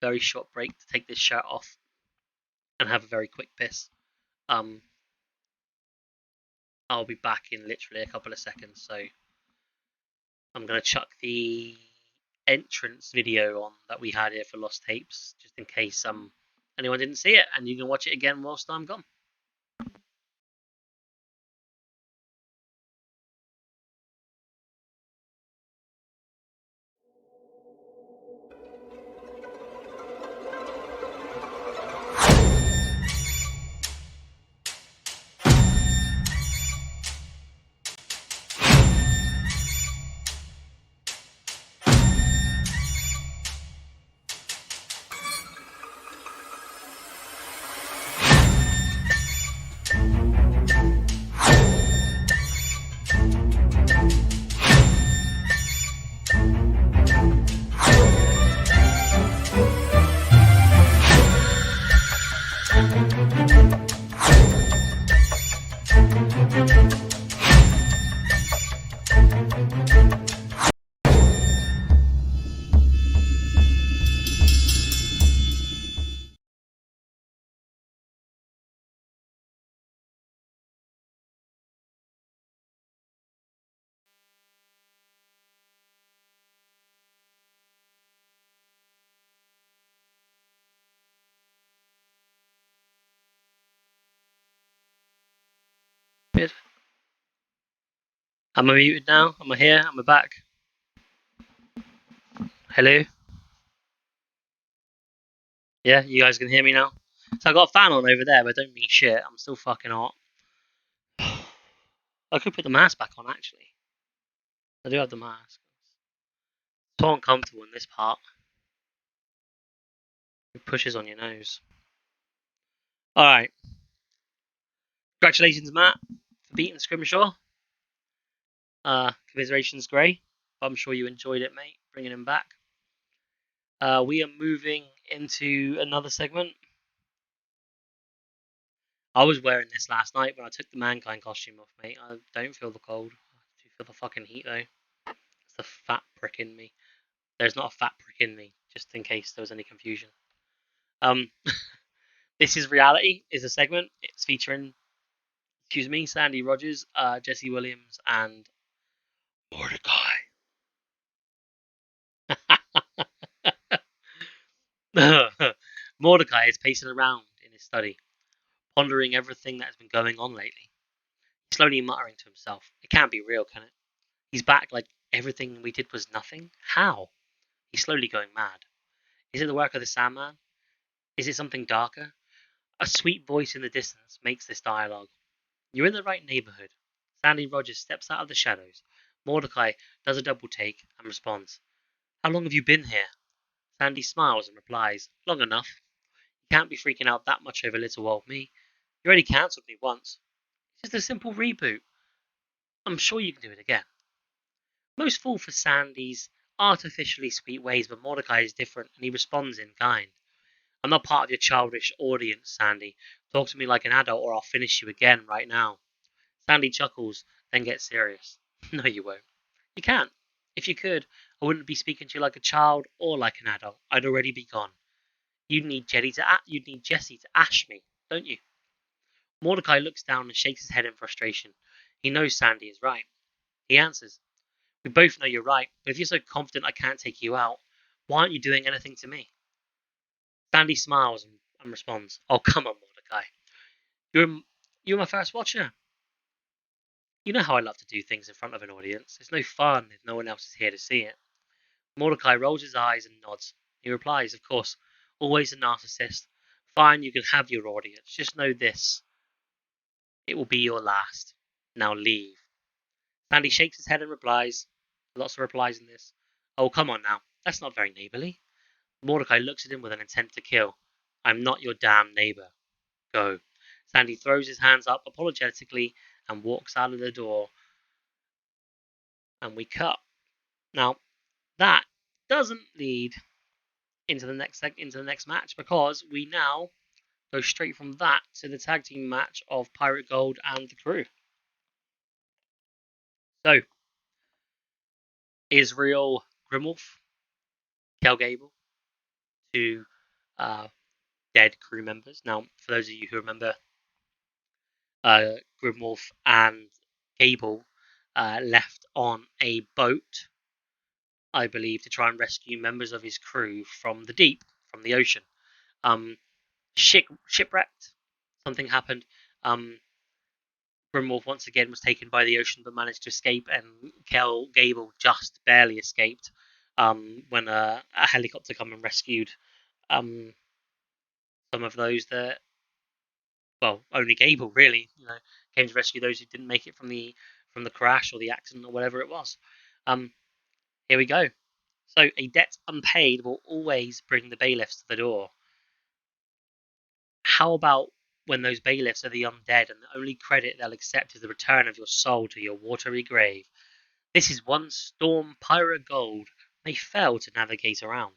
very short break to take this shirt off and have a very quick piss. I'll be back in literally a couple of seconds, so I'm going to chuck the entrance video on that we had here for Lost Tapes, just in case anyone didn't see it, and you can watch it again whilst I'm gone. Good. Am I muted now? Am I here? Am I back? Hello? Yeah, you guys can hear me now? So I got a fan on over there, but don't mean shit. I'm still fucking hot. I could put the mask back on, actually. I do have the mask. It's so uncomfortable in this part. It pushes on your nose. Alright. Congratulations, Matt, for beating Scrimshaw. Commiserations, Gray. I'm sure you enjoyed it, mate, bringing him back. We are moving into another segment. I was wearing this last night when I took the Mankind costume off, mate. I don't feel the cold. I do feel the fucking heat, though. It's the fat prick in me. There's not a fat prick in me, just in case there was any confusion. This is Reality is a segment. It's featuring, Sandy Rogers, Jesse Williams, and Mordecai. Mordecai is pacing around in his study, pondering everything that has been going on lately. He's slowly muttering to himself, "It can't be real, can it? He's back like everything we did was nothing? How?" He's slowly going mad. Is it the work of the Sandman? Is it something darker? A sweet voice in the distance makes this dialogue. You're in the right neighborhood. Sandy Rogers steps out of the shadows. Mordecai does a double take and responds, "How long have you been here?" Sandy smiles and replies, "Long enough. You can't be freaking out that much over little old me. You already cancelled me once. It's just a simple reboot. I'm sure you can do it again." Most fall for Sandy's artificially sweet ways, but Mordecai is different, and he responds in kind. "I'm not part of your childish audience, Sandy. Talk to me like an adult, or I'll finish you again right now." Sandy chuckles, then gets serious. "No, you won't. You can't. If you could, I wouldn't be speaking to you like a child or like an adult. I'd already be gone. You'd need Jesse to ash me, don't you?" Mordecai looks down and shakes his head in frustration. He knows Sandy is right. He answers, "We both know you're right, but if you're so confident I can't take you out, why aren't you doing anything to me?" Sandy smiles and responds, "Oh, come on, Mordecai. Mordecai. You're my first watcher. You know how I love to do things in front of an audience. It's no fun if no one else is here to see it. Mordecai rolls his eyes and nods. He replies, of course, always a narcissist. Fine, you can have your audience. Just know this. It will be your last. Now leave. Sandy shakes his head and replies. Lots of replies in this. Oh, come on now. That's not very neighborly. Mordecai looks at him with an intent to kill. I'm not your damn neighbor. Go. Sandy throws his hands up apologetically and walks out of the door. And we cut. Now, that doesn't lead into the next match because we now go straight from that to the tag team match of Pirate Gold and the Crew. So, Israel Grimwolf, Kel Gable, two dead crew members. Now, for those of you who remember, Grimwolf and Gable left on a boat, I believe, to try and rescue members of his crew from the deep, from the ocean. Shipwrecked. Something happened. Grimwolf once again was taken by the ocean but managed to escape, and Kel Gable just barely escaped when a helicopter came and rescued some of those that, well, only Gable really, came to rescue those who didn't make it from the crash or the accident or whatever it was. Here we go. So a debt unpaid will always bring the bailiffs to the door. How about when those bailiffs are the undead and the only credit they'll accept is the return of your soul to your watery grave? This is one storm Pirate Gold may fail to navigate around.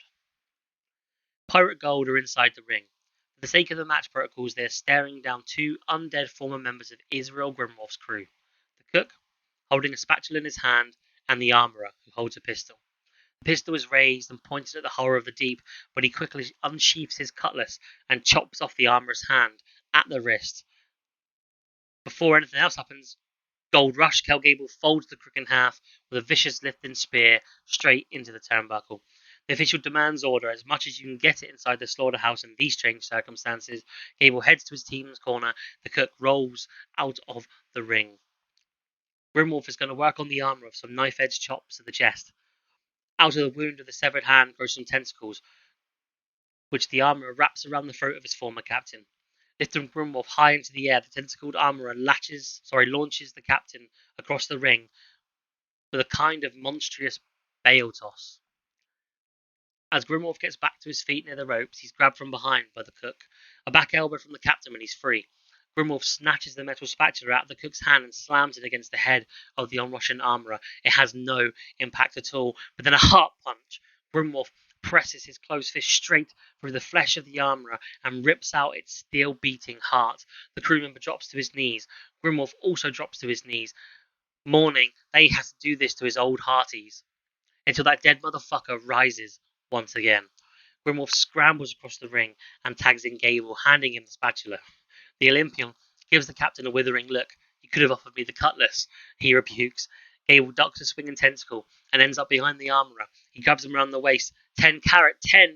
Pirate Gold are inside the ring. For the sake of the match protocols, they are staring down two undead former members of Israel Grimwolf's crew. The cook, holding a spatula in his hand, and the armourer, who holds a pistol. The pistol is raised and pointed at the horror of the deep, but he quickly unsheaths his cutlass and chops off the armourer's hand at the wrist. Before anything else happens, Gold Rush Kel Gable folds the crook in half with a vicious lifting spear straight into the turnbuckle. The official demands order as much as you can get it inside the slaughterhouse in these strange circumstances. Gable heads to his team's corner. The cook rolls out of the ring. Grimwolf is going to work on the armour with some knife-edge chops to the chest. Out of the wound of the severed hand grow some tentacles, which the armourer wraps around the throat of his former captain. Lifting Grimwolf high into the air, the tentacled armourer launches the captain across the ring with a kind of monstrous bale toss. As Grimwolf gets back to his feet near the ropes, he's grabbed from behind by the cook. A back elbow from the captain and he's free. Grimwolf snatches the metal spatula out of the cook's hand and slams it against the head of the on-rushing armourer. It has no impact at all, but then a heart punch. Grimwolf presses his closed fist straight through the flesh of the armourer and rips out its steel-beating heart. The crew member drops to his knees. Grimwolf also drops to his knees, mourning that he has to do this to his old hearties, until that dead motherfucker rises once again. Grimwolf scrambles across the ring and tags in Gable, handing him the spatula. The Olympian gives the captain a withering look. You could have offered me the cutlass, he rebukes. Gable ducks a swinging tentacle and ends up behind the armourer. He grabs him around the waist. 10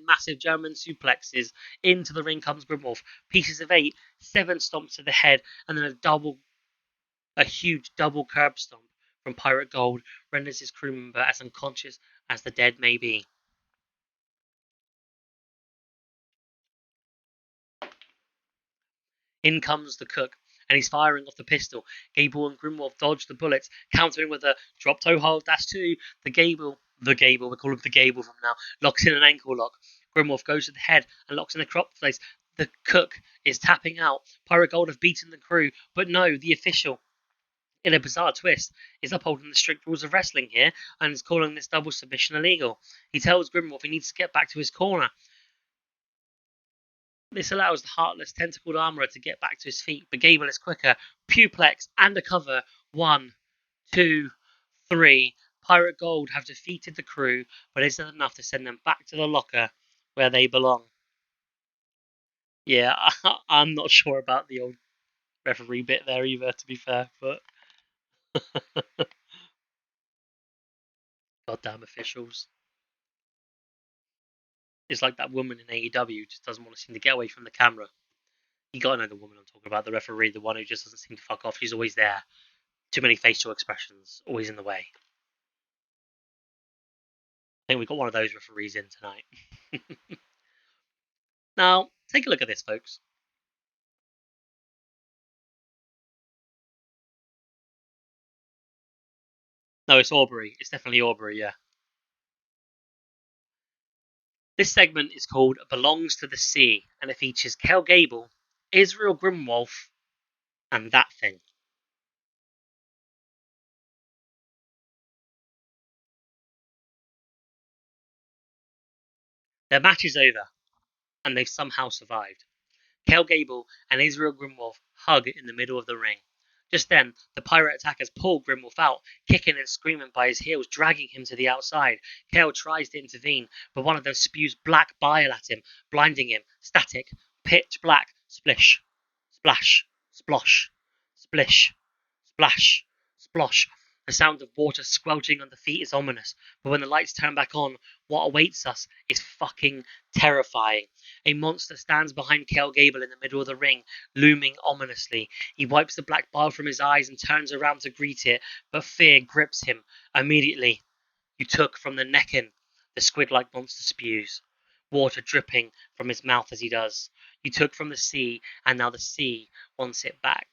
massive German suplexes. Into the ring comes Grimwolf. Pieces of 8, 7 stomps to the head, and then a huge double curb stomp from Pirate Gold renders his crew member as unconscious as the dead may be. In comes the cook, and he's firing off the pistol. Gable and Grimwolf dodge the bullets, countering with a drop toe hold -2. The Gable, we call him the Gable from now, locks in an ankle lock. Grimwolf goes to the head and locks in a crop place. The cook is tapping out. Pirate Gold have beaten the crew, but no, the official, in a bizarre twist, is upholding the strict rules of wrestling here and is calling this double submission illegal. He tells Grimwolf he needs to get back to his corner. This allows the heartless, tentacled armourer to get back to his feet, but Gable is quicker. Pewplex and a cover. 1, 2, 3. Pirate Gold have defeated the crew, but is that enough to send them back to the locker where they belong? Yeah, I'm not sure about the old referee bit there either, to be fair, but goddamn officials. It's like that woman in AEW just doesn't want to seem to get away from the camera. You gotta know the woman I'm talking about, the referee, the one who just doesn't seem to fuck off. She's always there. Too many facial expressions, always in the way. I think we've got one of those referees in tonight. Now, take a look at this, folks. No, it's Aubrey. It's definitely Aubrey, yeah. This segment is called Belongs to the Sea, and it features Kel Gable, Israel Grimwolf, and that thing. Their match is over, and they've somehow survived. Kel Gable and Israel Grimwolf hug in the middle of the ring. Just then, the pirate attackers pull Grimwolf out, kicking and screaming by his heels, dragging him to the outside. Kel tries to intervene, but one of them spews black bile at him, blinding him. Static, pitch black, splish, splash, splosh, splish, splash, splosh. The sound of water squelching under feet is ominous, but when the lights turn back on, what awaits us is fucking terrifying. A monster stands behind Kel Gable in the middle of the ring, looming ominously. He wipes the black bile from his eyes and turns around to greet it, but fear grips him. Immediately, you took from the Necken, the squid-like monster spews, water dripping from his mouth as he does. You took from the sea, and now the sea wants it back.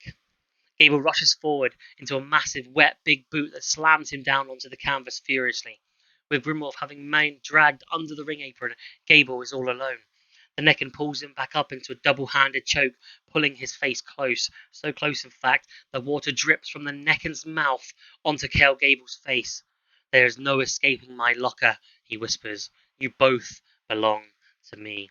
Gable rushes forward into a massive, wet, big boot that slams him down onto the canvas furiously. With Grimwolf having been dragged under the ring apron, Gable is all alone. The Necken pulls him back up into a double-handed choke, pulling his face close. So close, in fact, that water drips from the Necken's mouth onto Kel Gable's face. There is no escaping my locker, he whispers. You both belong to me.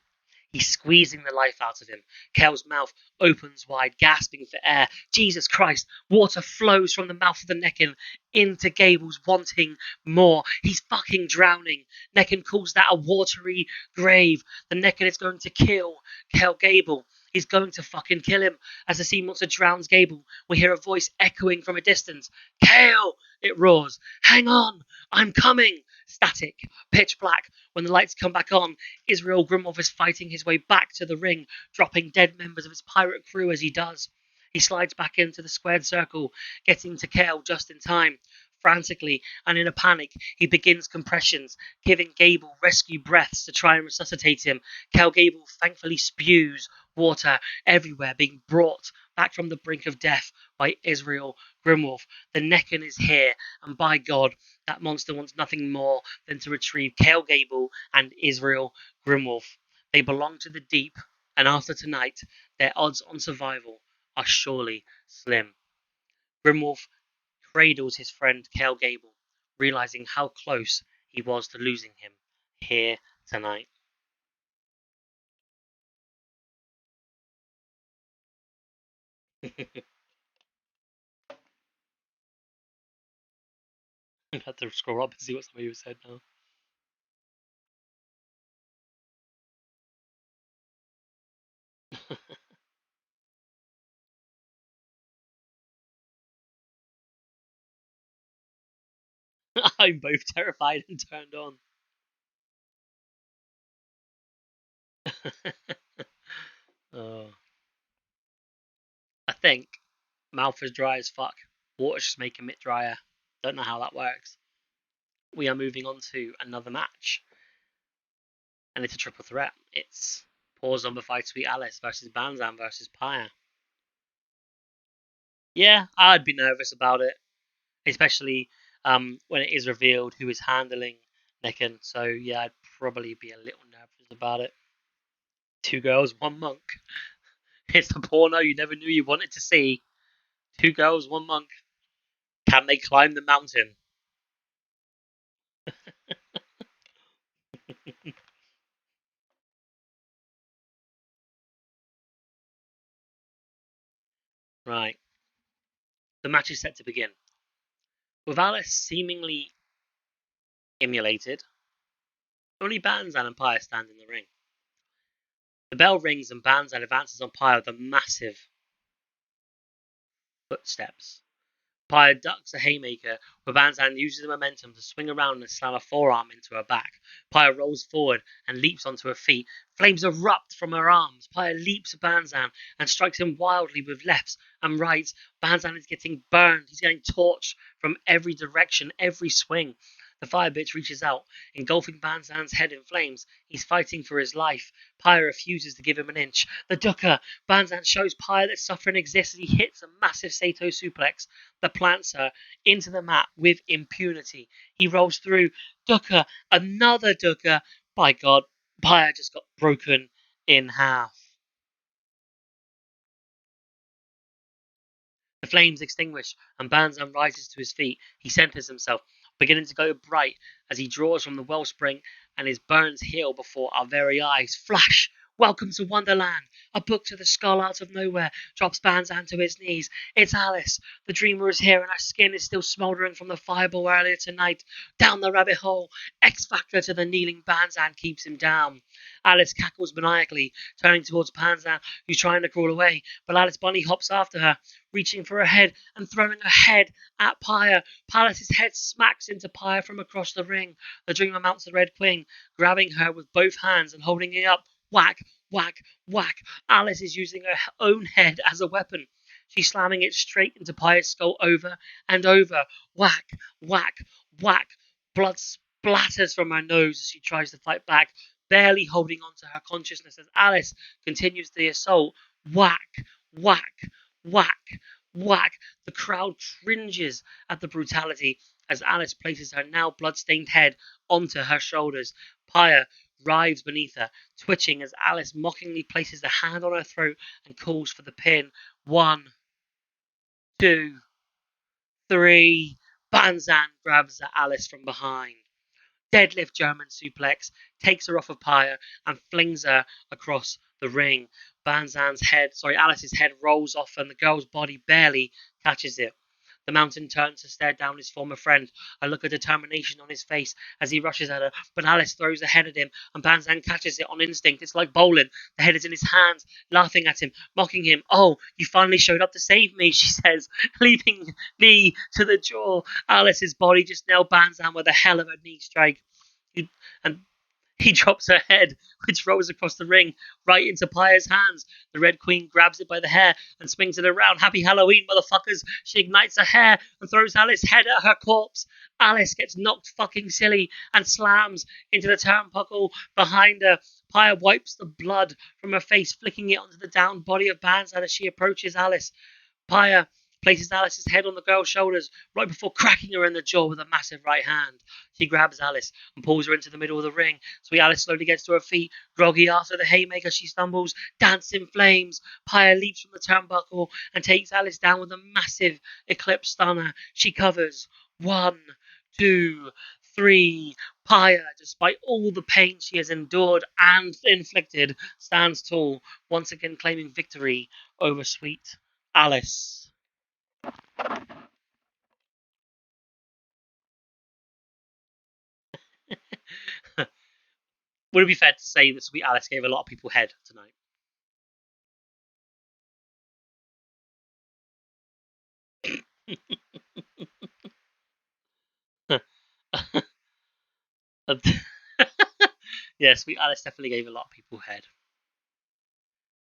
He's squeezing the life out of him. Kel's mouth opens wide, gasping for air. Jesus Christ! Water flows from the mouth of the Necken into Gable's, wanting more. He's fucking drowning. Necken calls that a watery grave. The Necken is going to kill Kel Gable. He's going to fucking kill him. As the sea monster drowns Gable, we hear a voice echoing from a distance. Kale! It roars. Hang on! I'm coming! Static. Pitch black. When the lights come back on, Israel Grimwolf is fighting his way back to the ring, dropping dead members of his pirate crew as he does. He slides back into the squared circle, getting to Kale just in time. Frantically and in a panic, he begins compressions, giving Gable rescue breaths to try and resuscitate him. Kel Gable thankfully spews water everywhere, being brought back from the brink of death by Israel Grimwolf. The Necken is here, and by God, that monster wants nothing more than to retrieve Kel Gable and Israel Grimwolf. They belong to the deep, and after tonight, their odds on survival are surely slim. Grimwolf cradles his friend Kel Gable, realizing how close he was to losing him here tonight. I have to scroll up and see what somebody said now. I'm both terrified and turned on. Oh. I think mouth is dry as fuck. Water's just making it drier. Don't know how that works. We are moving on to another match, and it's a triple threat. It's Pause Number 5 Sweet Alice versus Banzan versus Pyre. Yeah, I'd be nervous about it, especially when it is revealed who is handling Necken. So yeah, I'd probably be a little nervous about it. Two girls, one monk. It's the porno you never knew you wanted to see. Two girls, one monk. Can they climb the mountain? Right. The match is set to begin. With Alice seemingly emulated, only Banzan and Pyre stand in the ring. The bell rings and Banzan advances on Pyre with a massive footsteps. Pyre ducks a haymaker, where Banzan uses the momentum to swing around and slam a forearm into her back. Pyre rolls forward and leaps onto her feet. Flames erupt from her arms. Pyre leaps at Banzan and strikes him wildly with lefts and rights. Banzan is getting burned. He's getting torched from every direction, every swing. The fire bitch reaches out, engulfing Banzan's head in flames. He's fighting for his life. Pyre refuses to give him an inch. The ducker! Banzan shows Pyre that suffering exists as he hits a massive Sato suplex that plants her into the mat with impunity. He rolls through. Ducker! Another ducker! By God, Pyre just got broken in half. The flames extinguish, and Banzan rises to his feet. He centers himself, beginning to go bright as he draws from the wellspring, and his burns heal before our very eyes. Flash! Welcome to Wonderland! A book to the skull out of nowhere drops Banzan to his knees. It's Alice. The dreamer is here, and her skin is still smouldering from the fireball earlier tonight. Down the rabbit hole. X Factor to the kneeling Banzan keeps him down. Alice cackles maniacally, turning towards Banzan, who's trying to crawl away, but Alice bunny hops after her, reaching for her head and throwing her head at Pyre. Palace's head smacks into Pyre from across the ring. The dreamer mounts the Red Queen, grabbing her with both hands and holding it up. Whack, whack, whack. Alice is using her own head as a weapon. She's slamming it straight into Pyre's skull over and over. Whack, whack, whack. Blood splatters from her nose as she tries to fight back, barely holding on to her consciousness as Alice continues the assault. Whack, whack, whack, whack. The crowd cringes at the brutality as Alice places her now blood-stained head onto her shoulders. Pyre writhes beneath her, twitching as Alice mockingly places a hand on her throat and calls for the pin. 1, 2, 3. Banzan grabs at Alice from behind. Deadlift German suplex, takes her off of Pyre and flings her across the ring. Alice's head rolls off and the girl's body barely catches it. The mountain turns to stare down his former friend, a look of determination on his face as he rushes at her, but Alice throws a head at him and Banzan catches it on instinct. It's like bowling. The head is in his hands, laughing at him, mocking him. Oh, you finally showed up to save me, she says, leaping knee to the jaw. Alice's body just nailed Banzan with a hell of a knee strike. And he drops her head, which rolls across the ring, right into Pyre's hands. The Red Queen grabs it by the hair and swings it around. Happy Halloween, motherfuckers! She ignites her hair and throws Alice's head at her corpse. Alice gets knocked fucking silly and slams into the turnbuckle behind her. Pyre wipes the blood from her face, flicking it onto the downed body of Banzan as she approaches Alice. Pyre places Alice's head on the girl's shoulders right before cracking her in the jaw with a massive right hand. She grabs Alice and pulls her into the middle of the ring. Sweet Alice slowly gets to her feet. Groggy after the haymaker, she stumbles, dancing flames. Pyre leaps from the turnbuckle and takes Alice down with a massive Eclipse stunner. She covers. 1, 2, 3. Pyre, despite all the pain she has endured and inflicted, stands tall, once again claiming victory over Sweet Alice. Would it be fair to say that Sweet Alice gave a lot of people head tonight? Yeah, Sweet Alice definitely gave a lot of people head.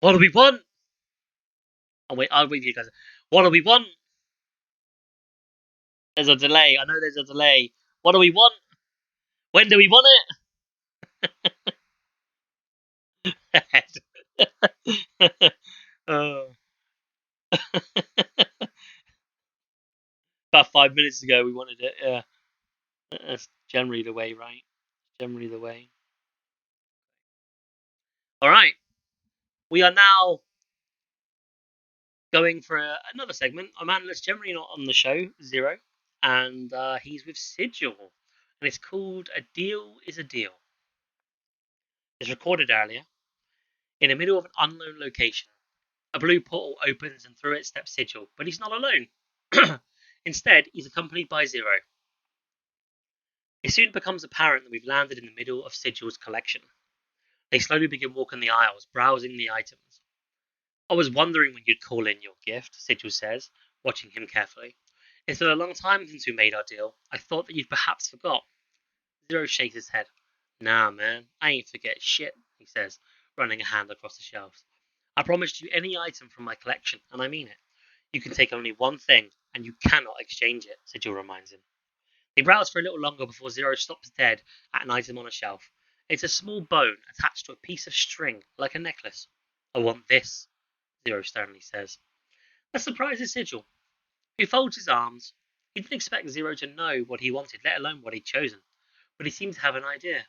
What do we want? I'll wait for you guys. What do we want? There's a delay. I know there's a delay. What do we want? When do we want it? Oh. About 5 minutes ago, we wanted it. Yeah, that's generally the way, right? Generally the way. All right, we are now going for another segment. A man that's generally not on the show, Zero, and he's with Sigil, and it's called "A Deal Is a Deal." It's recorded earlier in the middle of an unknown location. A blue portal opens and through it steps Sigil, but he's not alone. Instead, he's accompanied by Zero. It soon becomes apparent that we've landed in the middle of Sigil's collection. They slowly begin walking the aisles, browsing the items. I was wondering when you'd call in your gift, Sigil says, watching him carefully. It's been a long time since we made our deal. I thought that you'd perhaps forgot. Zero shakes his head. Nah, man, I ain't forget shit, he says, running a hand across the shelves. I promised you any item from my collection, and I mean it. You can take only one thing, and you cannot exchange it, Sigil reminds him. They browse for a little longer before Zero stops dead at an item on a shelf. It's a small bone attached to a piece of string, like a necklace. I want this, Zero sternly says. That surprises Sigil. He folds his arms. He didn't expect Zero to know what he wanted, let alone what he'd chosen. But he seemed to have an idea.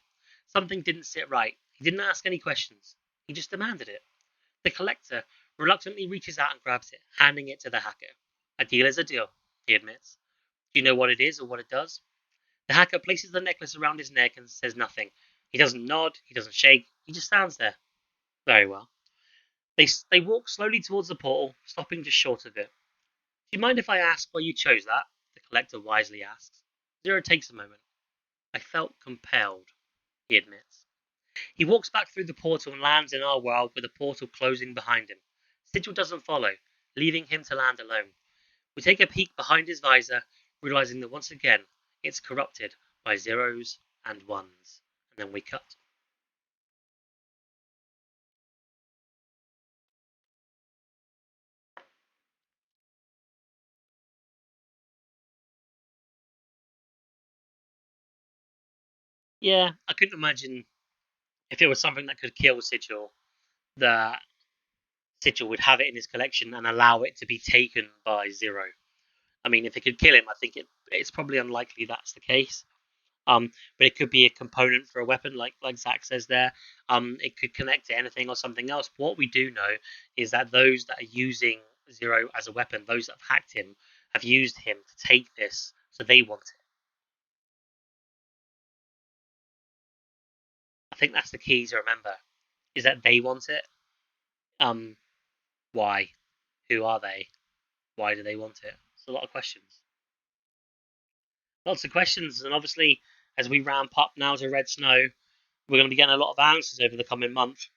Something didn't sit right. He didn't ask any questions. He just demanded it. The collector reluctantly reaches out and grabs it, handing it to the hacker. A deal is a deal, he admits. Do you know what it is or what it does? The hacker places the necklace around his neck and says nothing. He doesn't nod, he doesn't shake, he just stands there. Very well. They walk slowly towards the portal, stopping just short of it. Do you mind if I ask why you chose that? The collector wisely asks. Zero takes a moment. I felt compelled, he admits. He walks back through the portal and lands in our world with the portal closing behind him. Sigil doesn't follow, leaving him to land alone. We take a peek behind his visor, realizing that once again it's corrupted by zeros and ones. And then we cut. Yeah, I couldn't imagine if it was something that could kill Sigil, that Sigil would have it in his collection and allow it to be taken by Zero. I mean, if it could kill him, I think it's probably unlikely that's the case. But it could be a component for a weapon, like Zach says there. It could connect to anything or something else. What we do know is that those that are using Zero as a weapon, those that have hacked him, have used him to take this, so they want it. I think that's the key to remember, is that they want it. Why? Who are they? Why do they want it? It's a lot of questions. Lots of questions, and obviously, as we ramp up now to Red Snow, we're going to be getting a lot of answers over the coming month.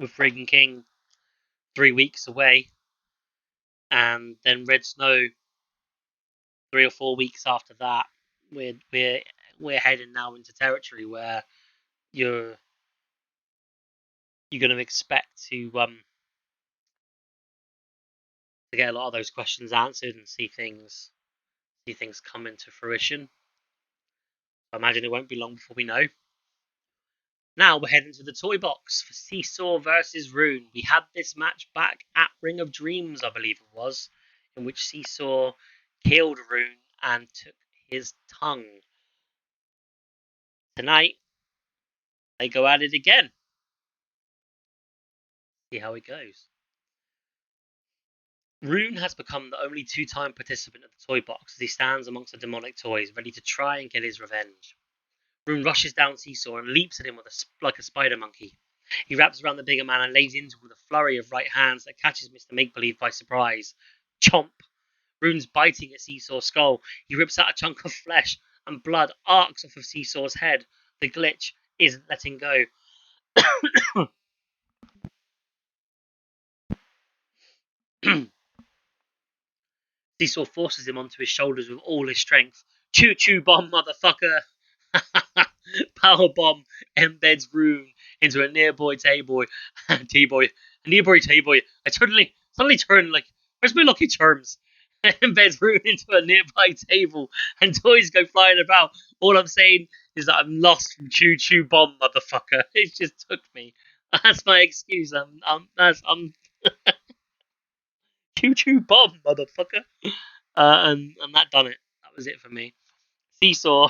With Friggin' King 3 weeks away, and then Red Snow 3 or 4 weeks after that. We're heading now into territory where you're going to expect to get a lot of those questions answered and see things come into fruition. I imagine it won't be long before we know. Now we're heading to the toy box for Seesaw versus Rune. We had this match back at Ring of Dreams, I believe it was, in which Seesaw killed Rune and took his tongue. Tonight, they go at it again. See how it goes. Rune has become the only two-time participant at the toy box as he stands amongst the demonic toys, ready to try and get his revenge. Rune rushes down Seesaw and leaps at him like a spider monkey. He wraps around the bigger man and lays into him with a flurry of right hands that catches Mr. Make-Believe by surprise. Chomp! Rune's biting at Seesaw's skull. He rips out a chunk of flesh, and blood arcs off of Seesaw's head. The glitch isn't letting go. Seesaw forces him onto his shoulders with all his strength. Choo-choo bomb, motherfucker! Power bomb embeds Rune into a nearby T-boy. Nearby T-boy. I suddenly turn like, where's my lucky charms? Embeds Rune into a nearby table and toys go flying about. All I'm saying is that I'm lost from choo-choo bomb, motherfucker. It just took me. That's my excuse. I'm choo-choo bomb, motherfucker. And that done it. That was it for me. Seesaw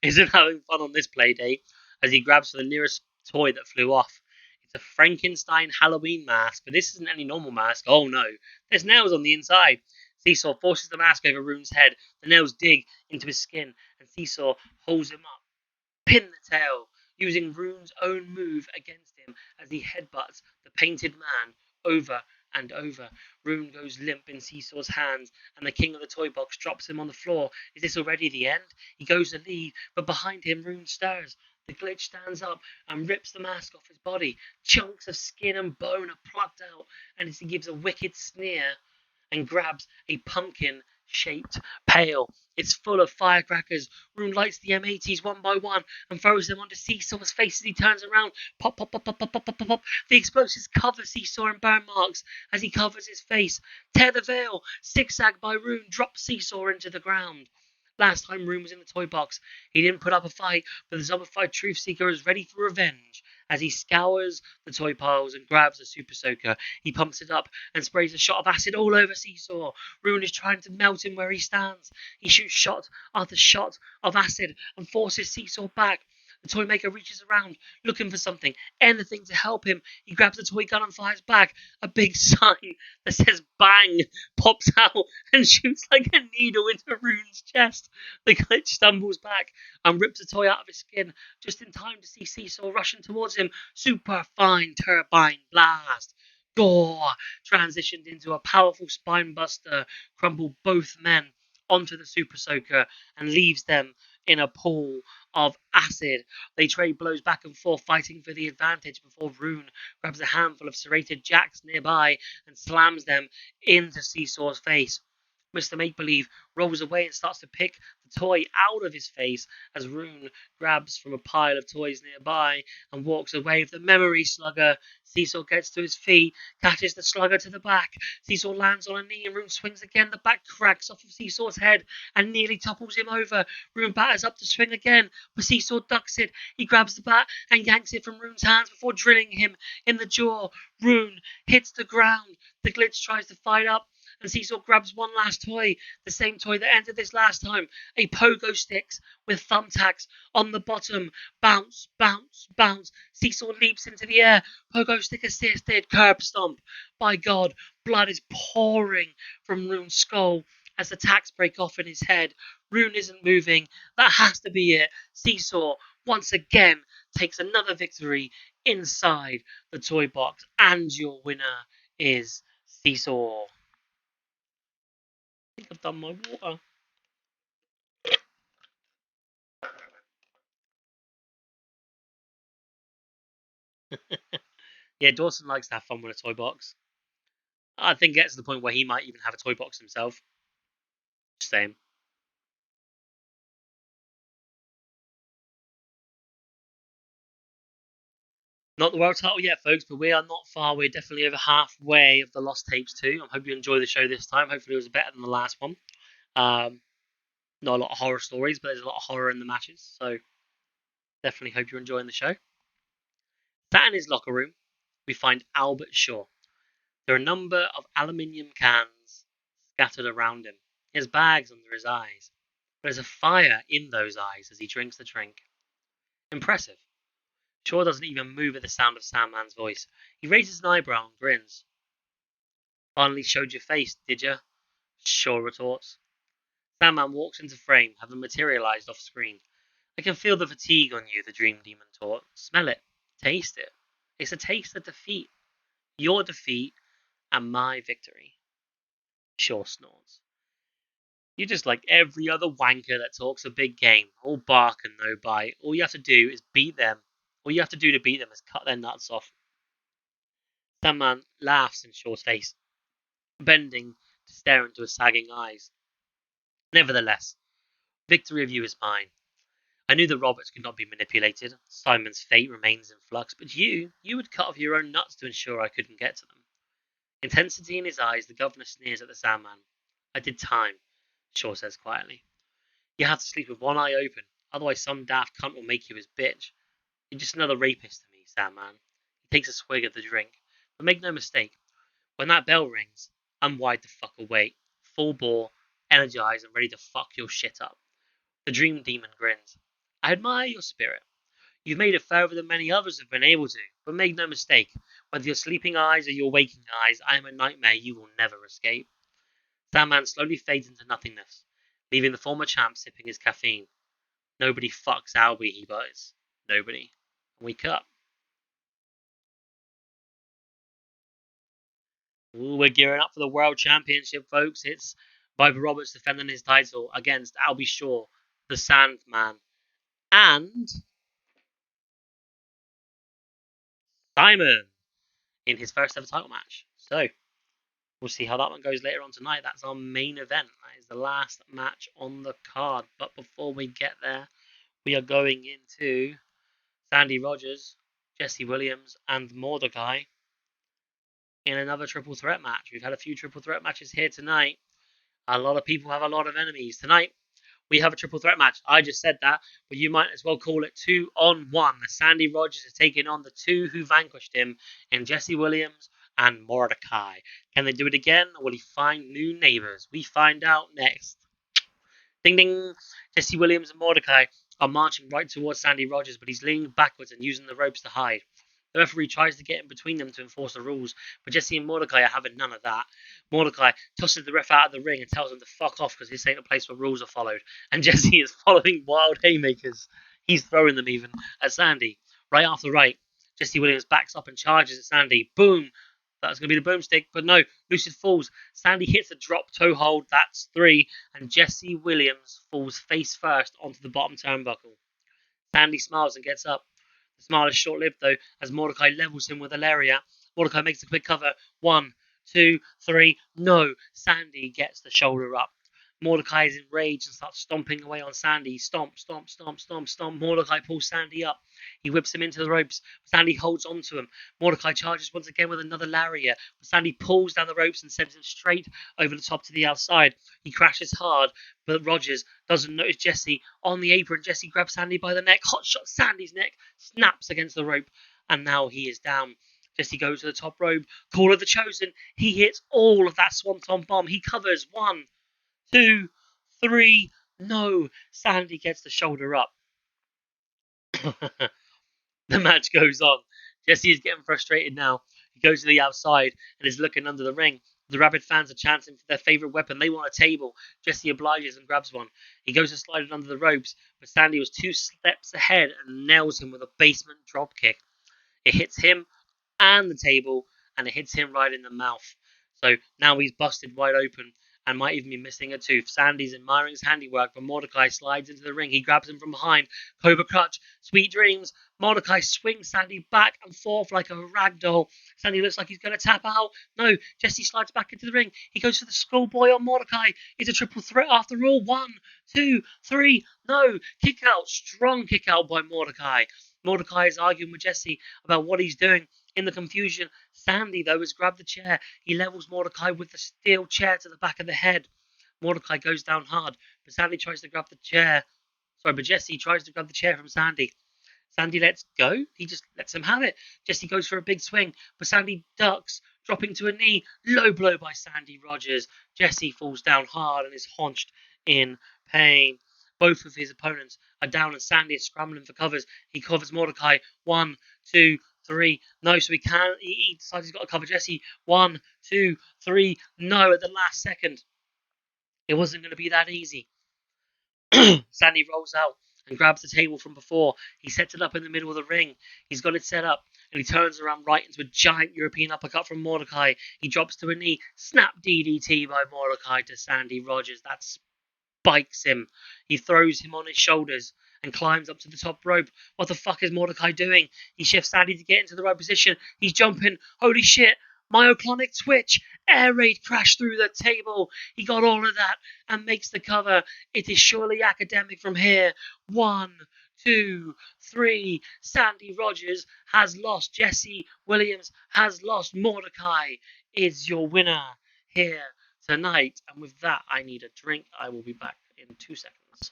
isn't having fun on this play date as he grabs for the nearest toy that flew off. It's a Frankenstein Halloween mask, but this isn't any normal mask. Oh no, there's nails on the inside. Seesaw forces the mask over Rune's head. The nails dig into his skin, and Seesaw holds him up. Pin the tail, using Rune's own move against him as he headbutts the painted man over and over. Rune goes limp in Seesaw's hands, and the king of the toy box drops him on the floor. Is this already the end? He goes to leave, but behind him Rune stirs. The glitch stands up and rips the mask off his body. Chunks of skin and bone are plucked out, and as he gives a wicked sneer and grabs a pumpkin shaped, pale. It's full of firecrackers. Rune lights the M80s one by one and throws them onto Seesaw's face as he turns around. Pop, pop, pop, pop, pop, pop, pop, pop. The explosives cover Seesaw in burn marks as he covers his face. Tear the veil. Zigzag by Rune drops Seesaw into the ground. Last time Rune was in the toy box, he didn't put up a fight, but the zombified Truth Seeker is ready for revenge. As he scours the toy piles and grabs a Super Soaker, he pumps it up and sprays a shot of acid all over Seesaw. Rune is trying to melt him where he stands. He shoots shot after shot of acid and forces Seesaw back. The toy maker reaches around, looking for something, anything to help him. He grabs the toy gun and fires back. A big sign that says "Bang" pops out and shoots like a needle into Rune's chest. The glitch stumbles back and rips the toy out of his skin, just in time to see Seesaw rushing towards him. Super fine turbine blast. Gore transitioned into a powerful spine buster, crumbled both men onto the Super Soaker and leaves them in a pool of acid. They trade blows back and forth, fighting for the advantage before Rune grabs a handful of serrated jacks nearby and slams them into Seesaw's face. Mr. Make-Believe rolls away and starts to pick the toy out of his face as Rune grabs from a pile of toys nearby and walks away with the memory slugger. Seesaw gets to his feet, catches the slugger to the back. Seesaw lands on a knee and Rune swings again. The back cracks off of Seesaw's head and nearly topples him over. Rune batters up to swing again, but Seesaw ducks it. He grabs the bat and yanks it from Rune's hands before drilling him in the jaw. Rune hits the ground. The glitch tries to fight up, and Seesaw grabs one last toy, the same toy that entered this last time, a pogo sticks with thumbtacks on the bottom. Bounce, bounce, bounce. Seesaw leaps into the air. Pogo stick assisted curb stomp. By God, blood is pouring from Rune's skull as the tacks break off in his head. Rune isn't moving. That has to be it. Seesaw once again takes another victory inside the toy box, and your winner is Seesaw. I think I've done my water. Yeah, Dawson likes to have fun with a toy box. I think it gets to the point where he might even have a toy box himself. Same. Not the world title yet, folks, but we are not far. We're definitely over halfway of the Lost Tapes 2. I hope you enjoy the show this time. Hopefully, it was better than the last one. Not a lot of horror stories, but there's a lot of horror in the matches. So, definitely hope you're enjoying the show. Sat in his locker room, we find Albert Shaw. There are a number of aluminium cans scattered around him. He has bags under his eyes. There's a fire in those eyes as he drinks the drink. Impressive. Shaw doesn't even move at the sound of Sandman's voice. He raises an eyebrow and grins. Finally showed your face, did ya? Shaw retorts. Sandman walks into frame, having materialized off screen. I can feel the fatigue on you, the Dream Demon taught. Smell it. Taste it. It's a taste of defeat. Your defeat and my victory. Shaw snorts. You're just like every other wanker that talks a big game. All bark and no bite. All you have to do is beat them. All you have to do to beat them is cut their nuts off. Sandman laughs in Shaw's face, bending to stare into his sagging eyes. Nevertheless, victory of you is mine. I knew the Roberts could not be manipulated. Simon's fate remains in flux, but you would cut off your own nuts to ensure I couldn't get to them. Intensity in his eyes, the governor sneers at the Sandman. I did time, Shaw says quietly. You have to sleep with one eye open, otherwise some daft cunt will make you his bitch. You're just another rapist to me, Sandman. He takes a swig of the drink. But make no mistake, when that bell rings, I'm wide the fuck awake, full bore, energized and ready to fuck your shit up. The Dream Demon grins. I admire your spirit. You've made it further than many others have been able to, but make no mistake, whether your sleeping eyes or your waking eyes, I am a nightmare you will never escape. Sandman slowly fades into nothingness, leaving the former champ sipping his caffeine. Nobody fucks Albie, he buzzes. Nobody. And we cut. Ooh, we're gearing up for the World Championship, folks. It's Viper Roberts defending his title against Albie Shaw, the Sandman, and Simon in his first ever title match. So, We'll see how that one goes later on tonight. That's our main event. That is the last match on the card. But before we get there, we are going into Sandy Rogers, Jesse Williams, and Mordecai in another triple threat match. We've had a few triple threat matches here tonight. A lot of people have a lot of enemies. Tonight, we have a triple threat match. I just said that, but you might as well call it 2-on-1. Sandy Rogers is taking on the two who vanquished him in Jesse Williams and Mordecai. Can they do it again, or will he find new neighbors? We find out next. Ding ding! Jesse Williams and Mordecai are marching right towards Sandy Rogers, but he's leaning backwards and using the ropes to hide. The referee tries to get in between them to enforce the rules, but Jesse and Mordecai are having none of that. Mordecai tosses the ref out of the ring and tells him to fuck off because this ain't a place where rules are followed. And Jesse is following wild haymakers. He's throwing them even at Sandy. Right after right, Jesse Williams backs up and charges at Sandy. Boom! That's going to be the boomstick, but no, Lucid falls. Sandy hits a drop toe hold, that's 3, and Jesse Williams falls face first onto the bottom turnbuckle. Sandy smiles and gets up. The smile is short-lived, though, as Mordecai levels him with a lariat. Mordecai makes a quick cover. 1, 2, 3. No! Sandy gets the shoulder up. Mordecai is enraged and starts stomping away on Sandy. Stomp, stomp, stomp, stomp, stomp. Mordecai pulls Sandy up. He whips him into the ropes. Sandy holds on to him. Mordecai charges once again with another lariat. Sandy pulls down the ropes and sends him straight over the top to the outside. He crashes hard, but Rogers doesn't notice Jesse on the apron. Jesse grabs Sandy by the neck. Hot shot Sandy's neck. Snaps against the rope. And now he is down. Jesse goes to the top rope. Call of the Chosen. He hits all of that Swanton bomb. He covers 1, 2, 3. No. Sandy gets the shoulder up. The match goes on. Jesse is getting frustrated now. He goes to the outside and is looking under the ring. The rabid fans are chanting for their favourite weapon. They want a table. Jesse obliges and grabs one. He goes to slide it under the ropes, but Sandy was 2 steps ahead and nails him with a basement dropkick. It hits him and the table, and it hits him right in the mouth. So now he's busted wide open and might even be missing a tooth. Sandy's admiring his handiwork, but Mordecai slides into the ring. He grabs him from behind. Cobra Clutch, sweet dreams. Mordecai swings Sandy back and forth like a rag doll. Sandy looks like he's going to tap out. No, Jesse slides back into the ring. He goes for the schoolboy on Mordecai. It's a triple threat after all. 1, 2, 3. No, kick out. Strong kick out by Mordecai. Mordecai is arguing with Jesse about what he's doing. In the confusion, Sandy, though, has grabbed the chair. He levels Mordecai with the steel chair to the back of the head. Mordecai goes down hard, but Sandy tries to grab the chair. But Jesse tries to grab the chair from Sandy. Sandy lets go. He just lets him have it. Jesse goes for a big swing, but Sandy ducks, dropping to a knee. Low blow by Sandy Rogers. Jesse falls down hard and is haunched in pain. Both of his opponents are down and Sandy is scrambling for covers. He covers Mordecai. 1, 2, 3. No, so he decides he's got to cover Jesse. 1, 2, 3. No, at the last second. It wasn't going to be that easy. Sandy rolls out and grabs the table from before. He sets it up in the middle of the ring. He's got it set up, and he turns around right into a giant European uppercut from Mordecai. He drops to a knee. Snap DDT by Mordecai to Sandy Rogers. That spikes him. He throws him on his shoulders and climbs up to the top rope. What the fuck is Mordecai doing? He shifts Sandy to get into the right position. He's jumping. Holy shit. Myoclonic twitch. Air raid crash through the table. He got all of that and makes the cover. It is surely academic from here. 1, 2, 3. Sandy Rogers has lost. Jesse Williams has lost. Mordecai is your winner here tonight. And with that, I need a drink. I will be back in 2 seconds.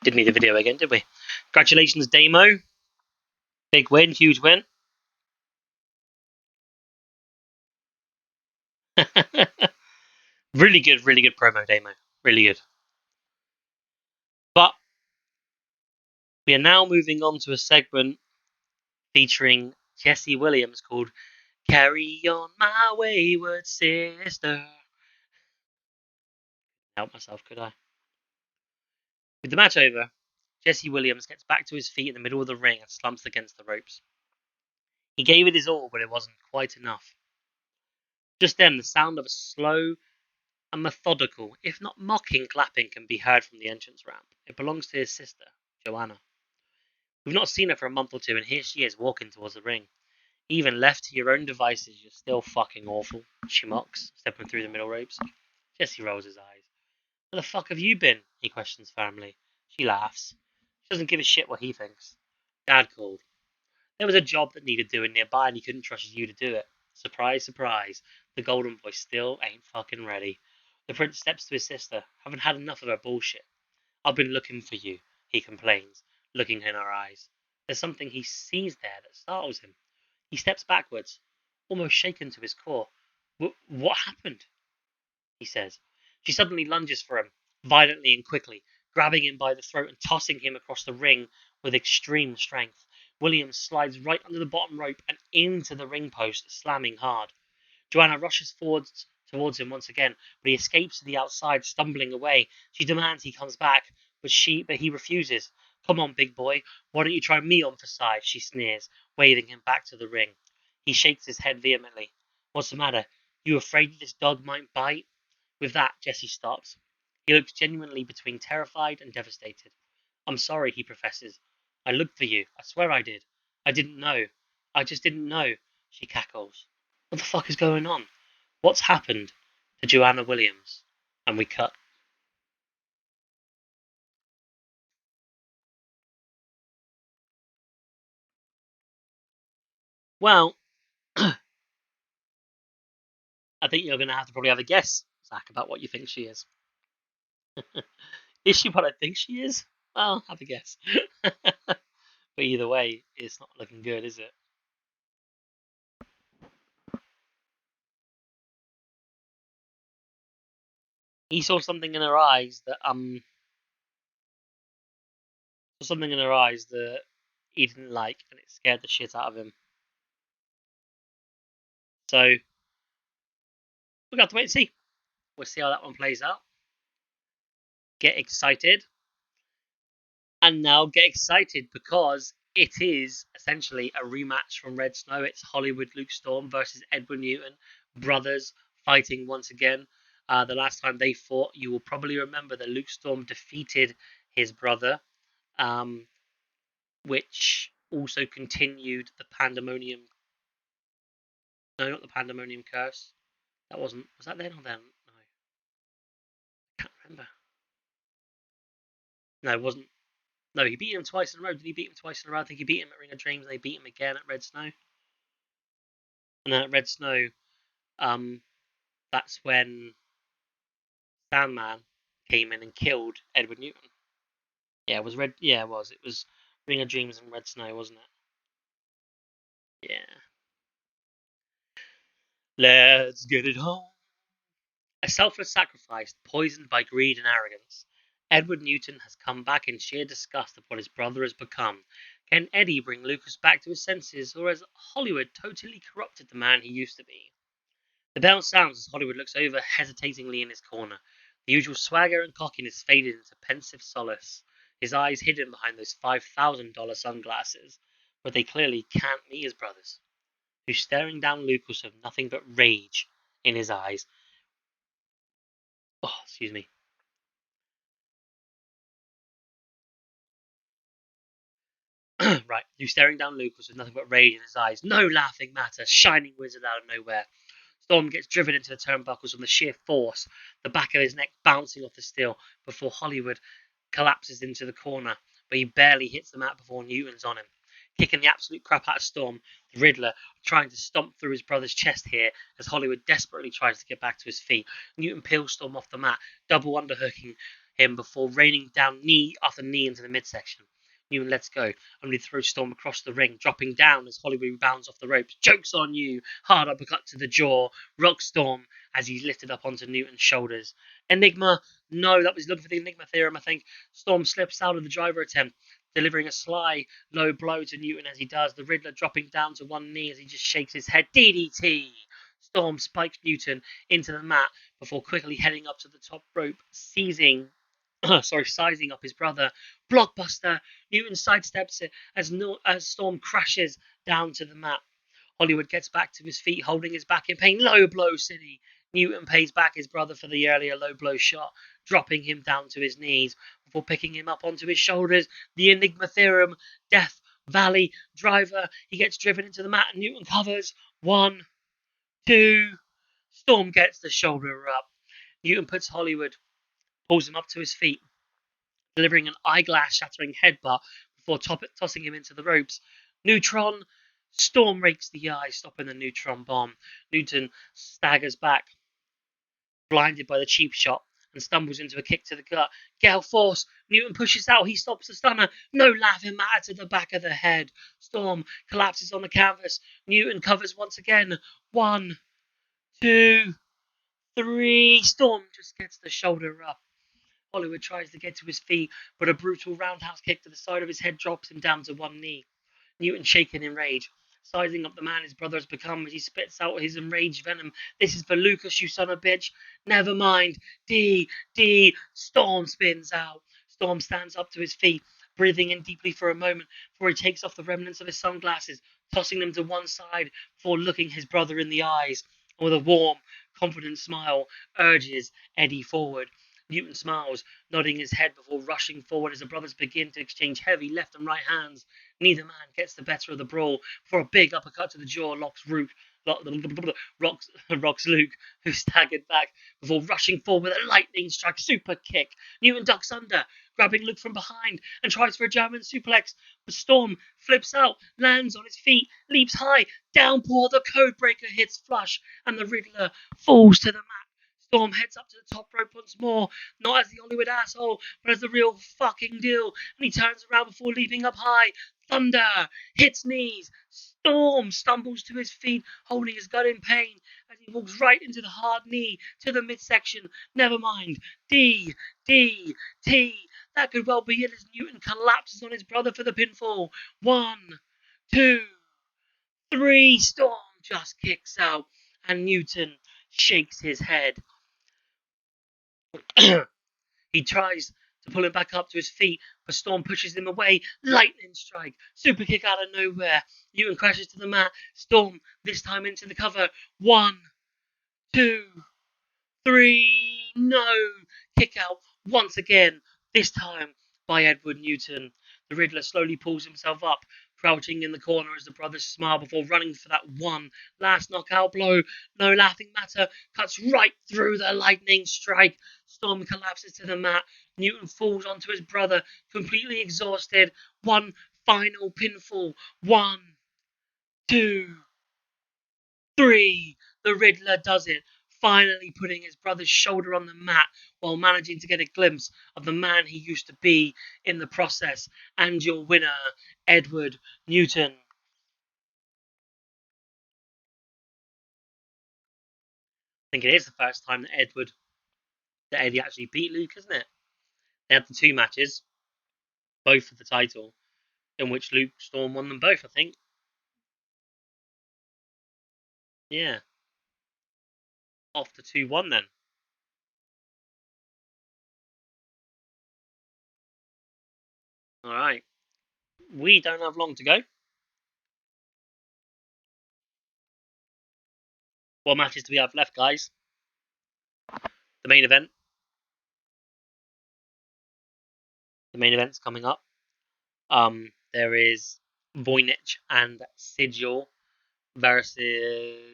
Didn't need a video again, did we? Congratulations, Damo. Big win, huge win. Really good promo demo. Really good. But we are now moving on to a segment featuring Jesse Williams called Carry On My Wayward Sister. Help myself, could I? With the match over, Jesse Williams gets back to his feet in the middle of the ring and slumps against the ropes. He gave it his all, but it wasn't quite enough. Just then, the sound of a slow and methodical, if not mocking clapping can be heard from the entrance ramp. It belongs to his sister, Joanna. We've not seen her for a month or two, and here she is walking towards the ring. Even left to your own devices, you're still fucking awful, she mocks, stepping through the middle ropes. Jesse rolls his eyes. Where the fuck have you been? He questions firmly. She laughs. She doesn't give a shit what he thinks. Dad called. There was a job that needed doing nearby, and he couldn't trust you to do it. Surprise, surprise. The golden boy still ain't fucking ready. The prince steps to his sister. Haven't had enough of her bullshit. I've been looking for you, he complains, looking in her eyes. There's something he sees there that startles him. He steps backwards, almost shaken to his core. What happened? He says. She suddenly lunges for him, violently and quickly, grabbing him by the throat and tossing him across the ring with extreme strength. Williams slides right under the bottom rope and into the ring post, slamming hard. Joanna rushes forward towards him once again, but he escapes to the outside, stumbling away. She demands he comes back, but he refuses. Come on, big boy, why don't you try me on for size? She sneers, waving him back to the ring. He shakes his head vehemently. What's the matter? You afraid this dog might bite? With that, Jesse stops. He looks genuinely between terrified and devastated. I'm sorry, he professes. I looked for you. I swear I did. I didn't know. I just didn't know, she cackles. What the fuck is going on? What's happened to Joanna Williams? And we cut. Well, I think you're going to have to probably have a guess, Zach, about what you think she is. Is she what I think she is? Well, have a guess. But either way, it's not looking good, is it? He saw something in her eyes that he didn't like, and it scared the shit out of him. So we're gonna have to wait and see. We'll see how that one plays out. Get excited, and now get excited because it is essentially a rematch from Red Snow. It's Hollywood Luke Storm versus Edward Newton, brothers fighting once again. The last time they fought, you will probably remember that Luke Storm defeated his brother, which also continued the Pandemonium. No, not the Pandemonium curse. That wasn't. Was that then or then? No, I can't remember. No, it wasn't. No, he beat him twice in a row. Did he beat him twice in a row? I think he beat him at Ring of Dreams, and they beat him again at Red Snow. And then at Red Snow, that's when Sandman came in and killed Edward Newton. Yeah, it was Red. Yeah, it was. It was Ring of Dreams and Red Snow, wasn't it? Yeah. Let's get it home. A selfless sacrifice poisoned by greed and arrogance. Edward Newton has come back in sheer disgust of what his brother has become. Can Eddie bring Lucas back to his senses, or has Hollywood totally corrupted the man he used to be? The bell sounds as Hollywood looks over hesitatingly in his corner. The usual swagger and cockiness faded into pensive solace, his eyes hidden behind those $5,000 sunglasses, but they clearly can't meet his brother's, who's staring down Lucas with nothing but rage in his eyes. Oh, excuse me. Right, who's staring down Lucas with nothing but rage in his eyes. No laughing matter, shining wizard out of nowhere. Storm gets driven into the turnbuckles from the sheer force, the back of his neck bouncing off the steel before Hollywood collapses into the corner, but he barely hits the mat before Newton's on him. Kicking the absolute crap out of Storm, the Riddler trying to stomp through his brother's chest here as Hollywood desperately tries to get back to his feet. Newton peels Storm off the mat, double underhooking him before raining down knee after knee into the midsection. Newton lets go, only to throw Storm across the ring, dropping down as Hollywood bounds off the ropes. Joke's on you! Hard uppercut to the jaw. Rock Storm as he's lifted up onto Newton's shoulders. Enigma, no, that was looking for the Enigma theorem, I think. Storm slips out of the driver attempt, delivering a sly, low blow to Newton as he does. The Riddler dropping down to one knee as he just shakes his head. DDT! Storm spikes Newton into the mat before quickly heading up to the top rope, sizing up his brother. Blockbuster! Newton sidesteps it as Storm crashes down to the mat. Hollywood gets back to his feet, holding his back in pain. Low blow city. Newton pays back his brother for the earlier low blow shot, dropping him down to his knees before picking him up onto his shoulders. The Enigma theorem, Death Valley driver. He gets driven into the mat and Newton covers. 1, 2. Storm gets the shoulder up. Newton puts Hollywood, pulls him up to his feet, delivering an eyeglass-shattering headbutt before tossing him into the ropes. Neutron! Storm rakes the eye, stopping the neutron bomb. Newton staggers back, blinded by the cheap shot, and stumbles into a kick to the gut. Gale Force! Newton pushes out, he stops the stunner. No laughing matter to the back of the head. Storm collapses on the canvas. Newton covers once again. 1, 2, 3. Storm just gets the shoulder up. Hollywood tries to get to his feet, but a brutal roundhouse kick to the side of his head drops him down to one knee. Newton shaken in rage, sizing up the man his brother has become as he spits out his enraged venom. This is for Lucas, you son of a bitch. Never mind. D. Storm spins out. Storm stands up to his feet, breathing in deeply for a moment before he takes off the remnants of his sunglasses, tossing them to one side before looking his brother in the eyes. With a warm, confident smile, urges Eddie forward. Newton smiles, nodding his head before rushing forward as the brothers begin to exchange heavy left and right hands. Neither man gets the better of the brawl before a big uppercut to the jaw rocks Luke, who staggered back before rushing forward with a lightning strike super kick. Newton ducks under, grabbing Luke from behind and tries for a German suplex, but Storm flips out, lands on his feet, leaps high, downpour, the codebreaker hits flush, and the Riddler falls to the mat. Storm heads up to the top rope once more, not as the Hollywood asshole, but as the real fucking deal, and he turns around before leaping up high. Thunder hits knees. Storm stumbles to his feet, holding his gut in pain, as he walks right into the hard knee to the midsection. Never mind. D. That could well be it as Newton collapses on his brother for the pinfall. 1, 2, 3. Storm just kicks out, and Newton shakes his head. He tries to pull him back up to his feet, but Storm pushes him away. Lightning strike. Super kick out of nowhere. Newton crashes to the mat. Storm this time into the cover. 1, 2, 3. No. Kick out once again. This time by Edward Newton. The Riddler slowly pulls himself up, crouching in the corner as the brothers smile before running for that one last knockout blow. No laughing matter, cuts right through the lightning strike. Storm collapses to the mat. Newton falls onto his brother, completely exhausted. One final pinfall. 1, 2, 3. The Riddler does it, finally putting his brother's shoulder on the mat while managing to get a glimpse of the man he used to be in the process. And your winner, Edward Newton. I think it is the first time that Eddie actually beat Luke, isn't it? They had the 2 matches, both for the title, in which Luke Storm won them both, I think. Yeah. Off to 2-1 then. Alright. We don't have long to go. What matches do we have left, guys? The main event. The main event's coming up. There is Voynich and Sigil versus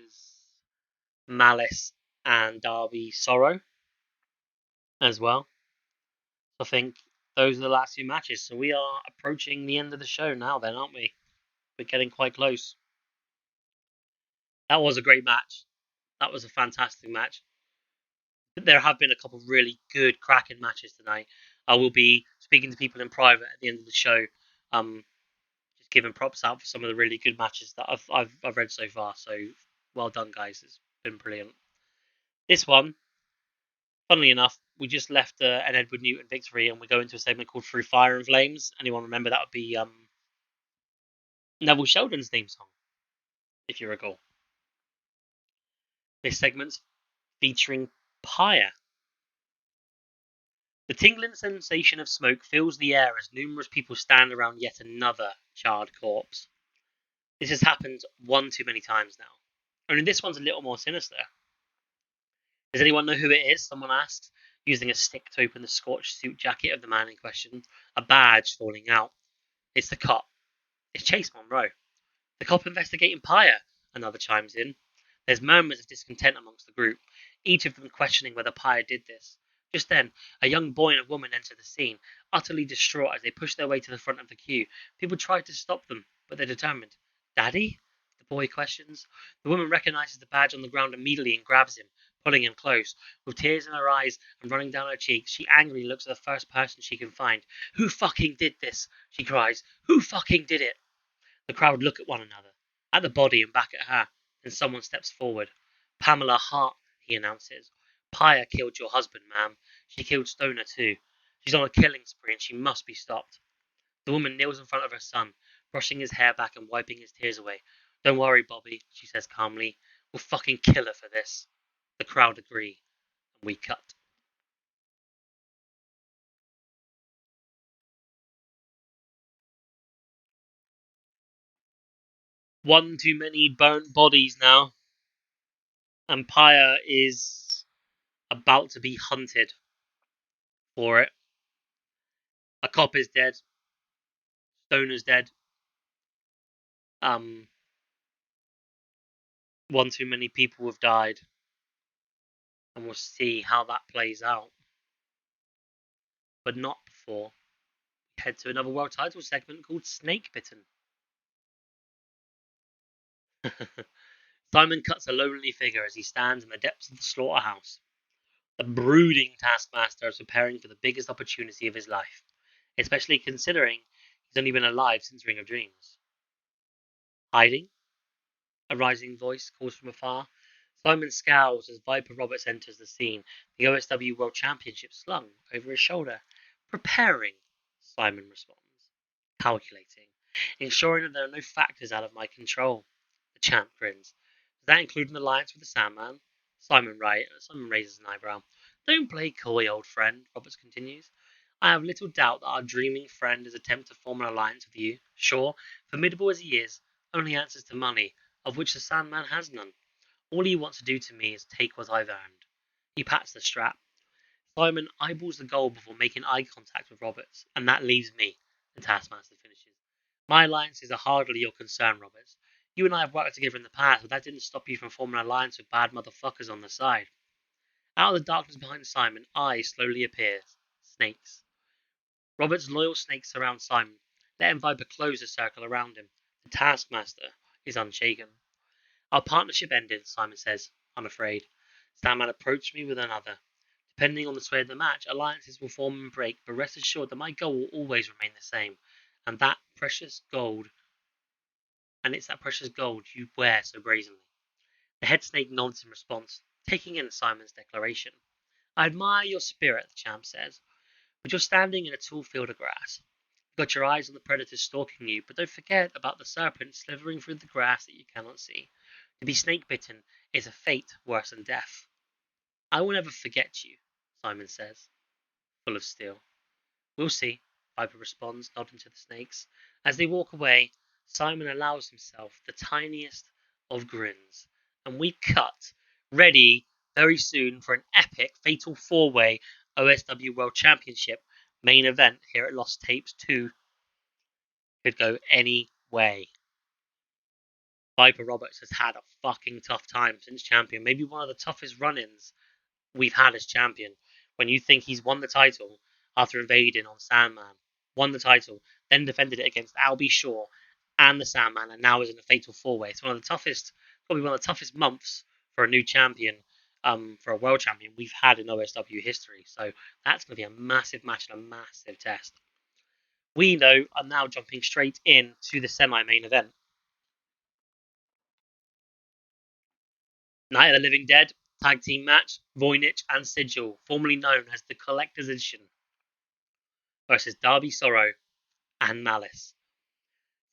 Malice and Darby Sorrow as well. So I think those are the last 2 matches. So we are approaching the end of the show now then, aren't we? We're getting quite close. That was a great match. That was a fantastic match. There have been a couple of really good, cracking matches tonight. I will be speaking to people in private at the end of the show Just giving props out for some of the really good matches that I've read so far. So well done, guys. It's been brilliant. This one, funnily enough, we just left an Edward Newton victory, and we go into a segment called Through Fire and Flames. Anyone remember that would be Neville Sheldon's theme song, if you recall. This segment's featuring Pyre. The tingling sensation of smoke fills the air as numerous people stand around yet another charred corpse. This has happened one too many times now. Only this one's a little more sinister. Does anyone know who it is? Someone asks, using a stick to open the scorched suit jacket of the man in question, a badge falling out. It's the cop. It's Chase Monroe. The cop investigating Pyre, another chimes in. There's murmurs of discontent amongst the group, each of them questioning whether Pyre did this. Just then, a young boy and a woman enter the scene, utterly distraught as they push their way to the front of the queue. People try to stop them, but they're determined. Daddy? The boy questions. The woman recognizes the badge on the ground immediately and grabs him, pulling him close. With tears in her eyes and running down her cheeks, she angrily looks at the first person she can find. Who fucking did this? She cries. Who fucking did it? The crowd look at one another, at the body and back at her. Then someone steps forward. Pamela Hart, he announces. Pyre killed your husband, ma'am. She killed Stoner too. She's on a killing spree and she must be stopped. The woman kneels in front of her son, brushing his hair back and wiping his tears away. Don't worry, Bobby, she says calmly. We'll fucking kill her for this. The crowd agree, and we cut. One too many burnt bodies now, and Pyre is about to be hunted for it. A cop is dead. Stoner's dead. One too many people have died, and we'll see how that plays out. But not before we head to another world title segment called Snake Bitten. Simon cuts a lonely figure as he stands in the depths of the slaughterhouse. The brooding taskmaster is preparing for the biggest opportunity of his life, especially considering he's only been alive since Ring of Dreams. Hiding? A rising voice calls from afar. Simon scowls as Viper Roberts enters the scene, the OSW World Championship slung over his shoulder. Preparing, Simon responds. Calculating, ensuring that there are no factors out of my control. The champ grins. Does that include an alliance with the Sandman? Simon raises an eyebrow. Don't play coy, old friend, Roberts continues. I have little doubt that our dreaming friend has attempted to form an alliance with you. Sure, formidable as he is, only answers to money, of which the Sandman has none. All he wants to do to me is take what I've earned. He pats the strap. Simon eyeballs the goal before making eye contact with Roberts, and that leaves me, the Taskmaster finishes. My alliances are hardly your concern, Roberts. You and I have worked together in the past, but that didn't stop you from forming an alliance with bad motherfuckers on the side. Out of the darkness behind Simon, eyes slowly appear. Snakes. Robert's loyal snakes surround Simon, letting Viper close the circle around him. The Taskmaster is unshaken. Our partnership ended, Simon says, unafraid. Sandman approached me with another. Depending on the sway of the match, alliances will form and break, but rest assured that my goal will always remain the same. And that precious gold, and it's that precious gold you wear so brazenly. The head snake nods in response, taking in Simon's declaration. I admire your spirit, the champ says, but you're standing in a tall field of grass. You've got your eyes on the predators stalking you, but don't forget about the serpent slithering through the grass that you cannot see. To be snake bitten is a fate worse than death. I will never forget you, Simon says, full of steel. We'll see, Viper responds, nodding to the snakes. As they walk away, Simon allows himself the tiniest of grins, and we cut, ready very soon for an epic Fatal 4-Way OSW World Championship main event here at Lost Tapes II. Could go any way. Viper Roberts has had a fucking tough time since champion, maybe one of the toughest run-ins we've had as champion. When you think he's won the title after invading on Sandman, won the title, then defended it against Albie Shaw and the Sandman, and now is in a Fatal 4-Way. It's one of the toughest, probably one of the toughest months for a new champion, for a world champion we've had in OSW history. So that's going to be a massive match and a massive test. We, though, are now jumping straight in to the semi-main event. Night of the Living Dead tag team match, Voynich and Sigil, formerly known as the Collector's Edition, versus Darby Sorrow and Malice.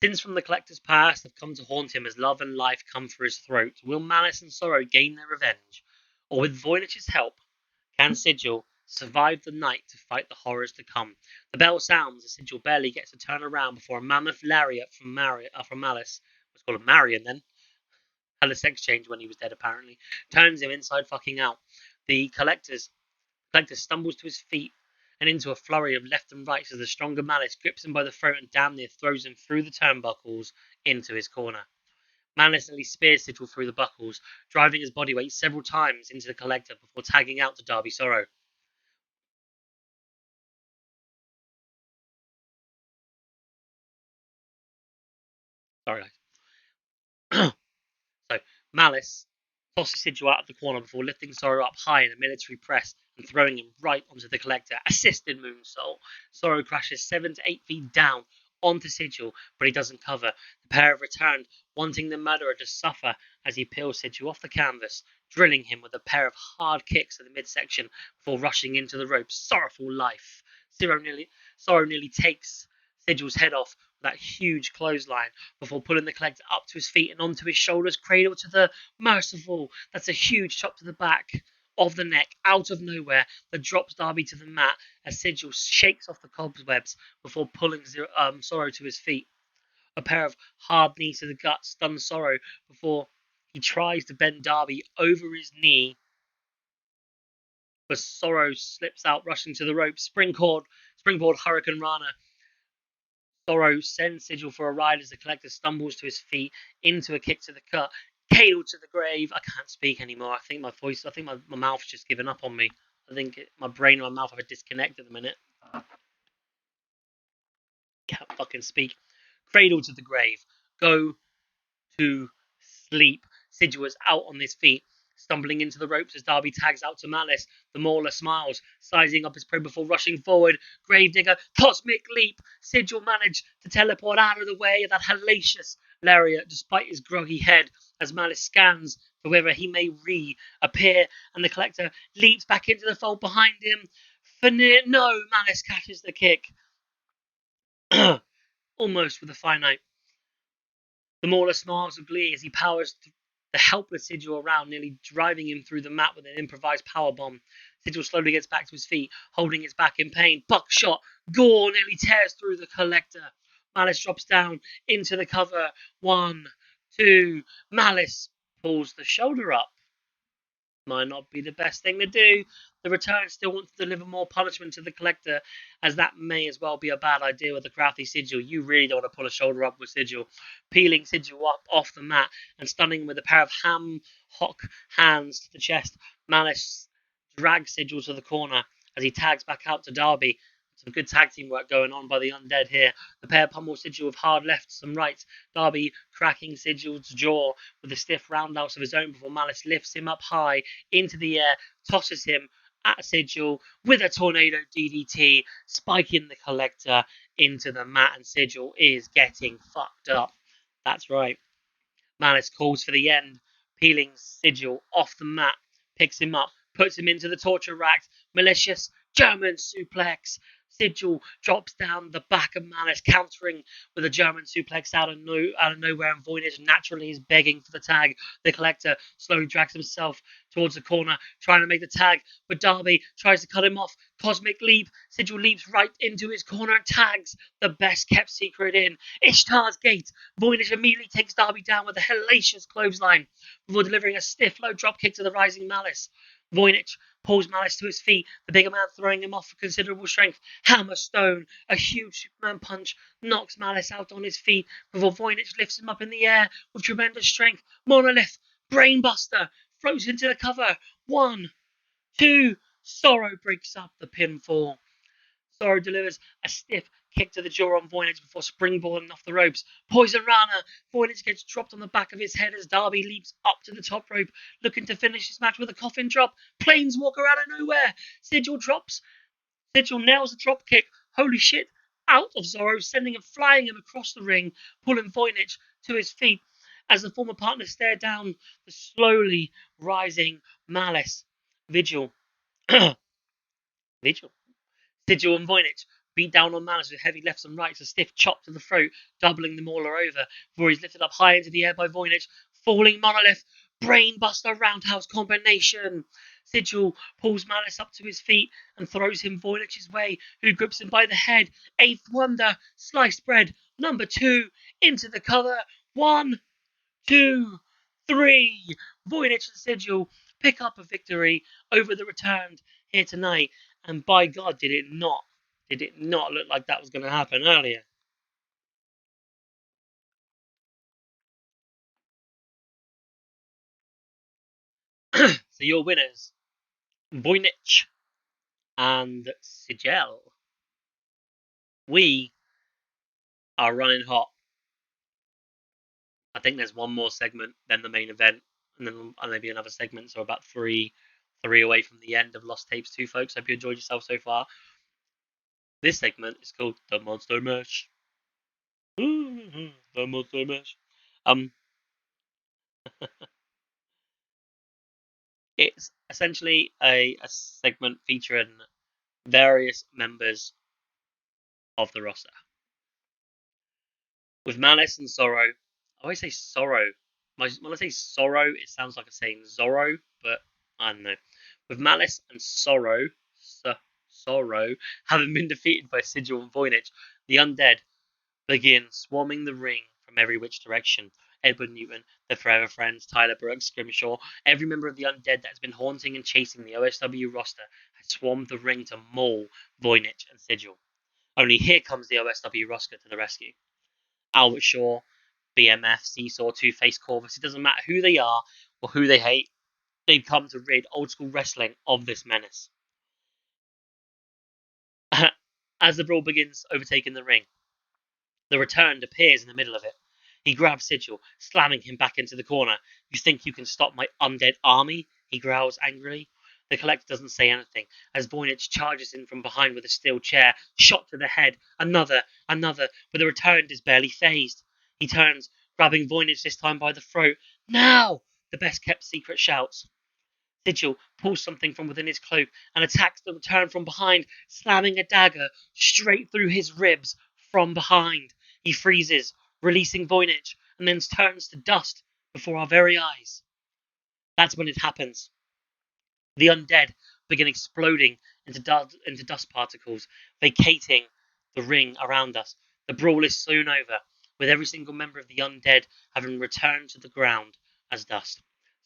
Sins from the Collector's past have come to haunt him as love and life come for his throat. Will Malice and Sorrow gain their revenge? Or with Voynich's help, can Sigil survive the night to fight the horrors to come? The bell sounds as Sigil barely gets to turn around before a mammoth lariat from Malice, let's call him Marion then, had a sex change when he was dead apparently, turns him inside fucking out. The Collector stumbles to his feet and into a flurry of left and rights as the stronger Malice grips him by the throat and damn near throws him through the turnbuckles into his corner. Malice nearly spears Sigil through the buckles, driving his body weight several times into the Collector before tagging out to Darby Sorrow. Sorry, guys. So, Malice tosses Sigil out of the corner before lifting Sorrow up high in a military press and throwing him right onto the Collector. Assisted moonsault. Sorrow crashes 7 to 8 feet down onto Sigil, but he doesn't cover. The pair have returned, wanting the murderer to suffer as he peels Sigil off the canvas, drilling him with a pair of hard kicks in the midsection before rushing into the ropes. Sorrowful life. Sorrow nearly takes Sigil's head off with that huge clothesline before pulling the Collector up to his feet and onto his shoulders, cradle to the merciful. That's a huge chop to the back of the neck, out of nowhere, that drops Darby to the mat as Sigil shakes off the cobwebs before pulling Sorrow to his feet. A pair of hard knees to the gut stun Sorrow before he tries to bend Darby over his knee, but Sorrow slips out, rushing to the rope. Springboard Hurricane Rana. Sorrow sends Sigil for a ride as the Collector stumbles to his feet into a kick to the gut. Cradle to the grave. I can't speak anymore. I think my mouth's just given up on me. I think my brain and my mouth have a disconnect at the minute. Can't fucking speak. Cradle to the grave. Go to sleep. Sigil is out on his feet, stumbling into the ropes as Darby tags out to Malice. The Mauler smiles, sizing up his prey before rushing forward. Gravedigger, cosmic leap. Sigil managed to teleport out of the way of that hellacious lariat despite his groggy head as Malice scans for whether he may reappear, and the Collector leaps back into the fold behind him. No, Malice catches the kick. Almost with a finite. The Mauler smiles with glee as he powers the helpless Sigil around, nearly driving him through the mat with an improvised powerbomb. Sigil slowly gets back to his feet, holding his back in pain. Buckshot. Gore nearly tears through the Collector. Malice drops down into the cover. 1, 2. Malice pulls the shoulder up. Might not be the best thing to do. The return still wants to deliver more punishment to the Collector, as that may as well be a bad idea with the crafty Sigil. You really don't want to pull a shoulder up with Sigil. Peeling Sigil up off the mat and stunning him with a pair of ham-hock hands to the chest, Malice drags Sigil to the corner as he tags back out to Darby. Some good tag team work going on by the Undead here. The pair pummel Sigil with hard lefts and rights. Darby cracking Sigil's jaw with a stiff roundhouse of his own before Malice lifts him up high into the air, tosses him at Sigil with a tornado DDT, spiking the Collector into the mat, and Sigil is getting fucked up. That's right. Malice calls for the end, peeling Sigil off the mat, picks him up, puts him into the torture rack. Malicious German suplex. Sigil drops down the back of Malice, countering with a German suplex out of nowhere, and Voynich naturally is begging for the tag. The Collector slowly drags himself towards the corner, trying to make the tag, but Darby tries to cut him off. Cosmic leap. Sigil leaps right into his corner and tags the best kept secret in Ishtar's Gate. Voynich immediately takes Darby down with a hellacious clothesline before delivering a stiff low drop kick to the rising Malice. Voynich pulls Malice to his feet, the bigger man throwing him off for considerable strength. Hammerstone, a huge Superman punch, knocks Malice out on his feet before Voynich lifts him up in the air with tremendous strength. Monolith, Brainbuster, throws into the cover. 1, 2, Sorrow breaks up the pinfall. Sorrow delivers a stiff kick to the jaw on Voynich before springboarding off the ropes. Poison Rana. Voynich gets dropped on the back of his head as Darby leaps up to the top rope, looking to finish his match with a coffin drop. Planeswalker out of nowhere. Sigil nails a drop kick. Holy shit. out of Zorro, sending him flying him across the ring, pulling Voynich to his feet as the former partner stared down the slowly rising Malice. Vigil. Vigil. Sigil and Voynich beat down on Malice with heavy lefts and rights, a stiff chop to the throat, doubling the mauler over, before he's lifted up high into the air by Voynich, falling Monolith, brainbuster roundhouse combination. Sigil pulls Malice up to his feet and throws him Voynich's way, who grips him by the head. Eighth wonder, sliced bread, number 2, into the cover. 1, 2, 3. Voynich and Sigil pick up a victory over the returned here tonight. And by God, did it not look like that was going to happen earlier? So your winners, Voynich and Sigil. We are running hot. I think there's one more segment than the main event, and then maybe another segment. So about three away from the end of Lost Tapes 2, folks. Hope you enjoyed yourself so far. This segment is called the Monster Mash. The Monster Mash. It's essentially a segment featuring various members of the roster. With Malice and Sorrow, I always say Sorrow. When I say Sorrow, it sounds like I'm saying Zorro, but I don't know. With Malice and Sorrow, having been defeated by Sigil and Voynich, the undead begin swarming the ring from every which direction. Edward Newton, the Forever Friends, Tyler Brooks, Scrimshaw, every member of the undead that has been haunting and chasing the OSW roster has swarmed the ring to maul Voynich and Sigil. Only here comes the OSW roster to the rescue. Albert Shaw, BMF, Seesaw, Two-Face, Corvus, it doesn't matter who they are or who they hate, they've come to rid old school wrestling of this menace. As the brawl begins overtaking the ring, the returned appears in the middle of it. He grabs Sigil, slamming him back into the corner. You think you can stop my undead army? He growls angrily. The collector doesn't say anything as Voynich charges in from behind with a steel chair, shot to the head. Another, but the returned is barely phased. He turns, grabbing Voynich this time by the throat. Now! The best kept secret shouts. Sigil pulls something from within his cloak and attacks the return from behind, slamming a dagger straight through his ribs from behind. He freezes, releasing Voynich, and then turns to dust before our very eyes. That's when it happens. The undead begin exploding into dust particles, vacating the ring around us. The brawl is soon over, with every single member of the undead having returned to the ground as dust.